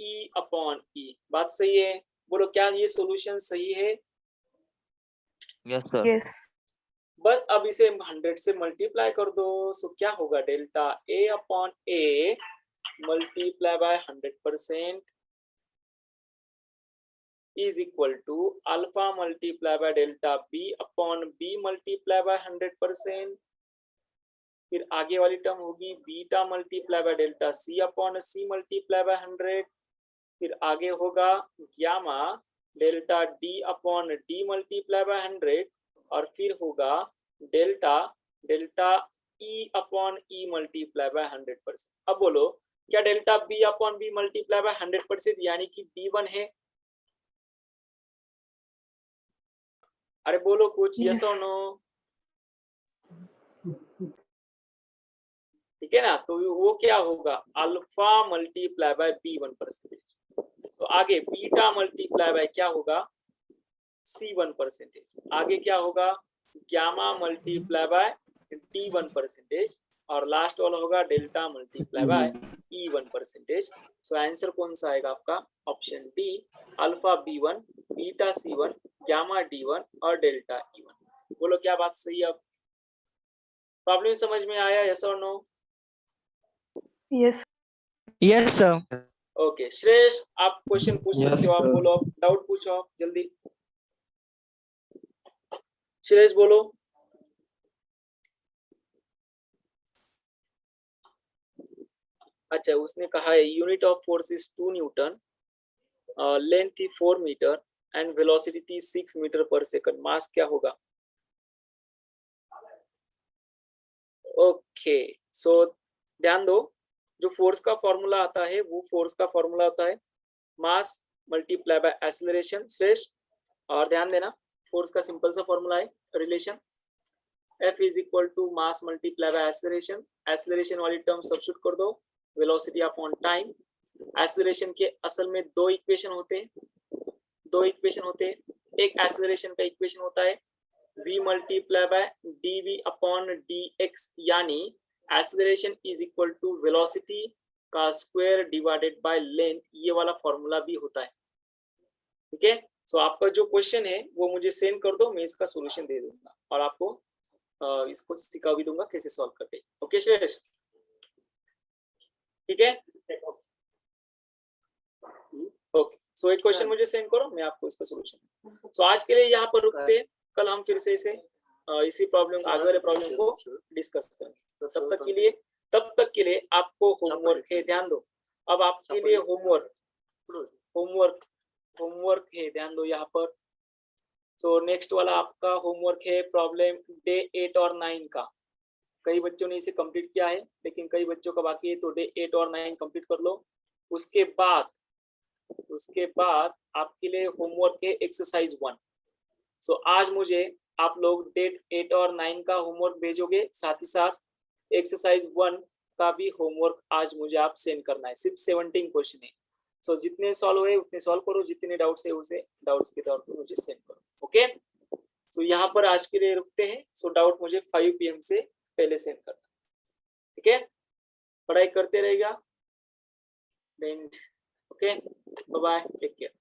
E अपॉन E। बात सही है? बोलो क्या ये सॉल्यूशन सही है? Yes sir, Yes. बस अब इसे 100 से मल्टीप्लाई कर दो। सो क्या होगा delta A upon A multiply by 100% is equal to alpha multiply by delta B upon B multiply by 100%। फिर आगे वाली टर्म होगी beta multiply by delta C upon C multiply by 100। फिर आगे होगा gamma delta D upon D multiply by 100 और फिर होगा delta E upon E multiply by 100%। अब बोलो क्या delta B upon B multiply by 100% यानी कि B1 है? अरे बोलो कुछ, यस और नो? ठीक है ना, तो वो क्या होगा अल्फा मल्टीप्लाई बाय B1%। तो आगे बीटा मल्टीप्लाई बाय क्या होगा C1%। आगे क्या होगा, गामा मल्टीप्लाई बाय D1%, और लास्ट वाला होगा delta multiply by E1%। So answer कौन सा आएगा आपका, option D, alpha B1 beta C1 gamma D1 और डेल्टा E1। बोलो क्या बात सही है? अब प्रॉब्लम समझ में आया, यस और no? Yes. Yes, sir. Okay Shresh, आप क्वेश्चन पूछ Yes, सकते हो, आप sir. बोलो, डाउट पूछो आप जल्दी। श्रेष बोलो। अच्छा, उसने कहा है unit of force is 2 Newton, length थी 4 मीटर एंड वेलोसिटी थी 6 मीटर पर सेकंड, मास क्या होगा? ओके सो ध्यान दो, जो फोर्स का फॉर्मूला आता है वो फोर्स का फॉर्मूला होता है मास मल्टीप्लाई बाय एक्सीलरेशन। श्रेष्ठ, और ध्यान देना फोर्स का सिंपल सा फॉर्मूला है relation, F is equal to mass multiply by acceleration. Acceleration वाली टर्म सब्स्टिट्यूट कर दो, वेलोसिटी अपॉन टाइम। एक्सीलरेशन के असल में दो इक्वेशन होते हैं, एक एक्सीलरेशन का इक्वेशन होता है v multiply by dv upon dx, यानी acceleration is equal to velocity का स्क्वायर डिवाइडेड बाय लेंथ, ये वाला फॉर्मूला भी होता है। ठीक है, सो आपका जो क्वेश्चन है वो मुझे सेंड कर दो, मैं इसका सॉल्यूशन दे दूंगा और आपको इसको सिखा भी दूंगा कैसे सॉल्व करते हैं। ओके श्रेयस, ठीक है, ओके। सो एक क्वेश्चन मुझे सेंड करो, मैं आपको इसका सॉल्यूशन। सो आज के लिए यहाँ पर रुकते हैं, कल हम फिर से इसी प्रॉब्लम, आगे वाले प्रॉब्लम को डिस्कस करेंगे। तो तब तक के लिए आपको होमवर्क है, ध्यान दो। अब आपके लिए होमवर्क है, ध्यान दो यहाँ पर। सो नेक्स्ट वाला आपका होमवर्क है प्रॉब्लम डे 8 और 9 का। कई बच्चों ने इसे कंप्लीट किया है लेकिन कई बच्चों का बाकी है, तो डे 8 और 9 कंप्लीट कर लो। उसके बाद आपके लिए होमवर्क है एक्सरसाइज 1। सो आज मुझे आप लोग डेट 8 और 9 का होमवर्क भेजोगे, साथ ही साथ एक्सरसाइज 1 का भी होमवर्क आज मुझे आप सेंड करना है। सिर्फ 17 क्वेश्चन है। सो जितने सॉल्व हुए उतने सॉल्व करो, जितने डाउट्स है उसे डाउट्स के तौर पर मुझे सेंड करो। ओके, सो यहाँ पर आज के लिए रुकते हैं। सो डाउट मुझे 5 PM से पहले सेंड करना, ठीक है? पढ़ाई करते रहेगा, then okay, bye bye, take care.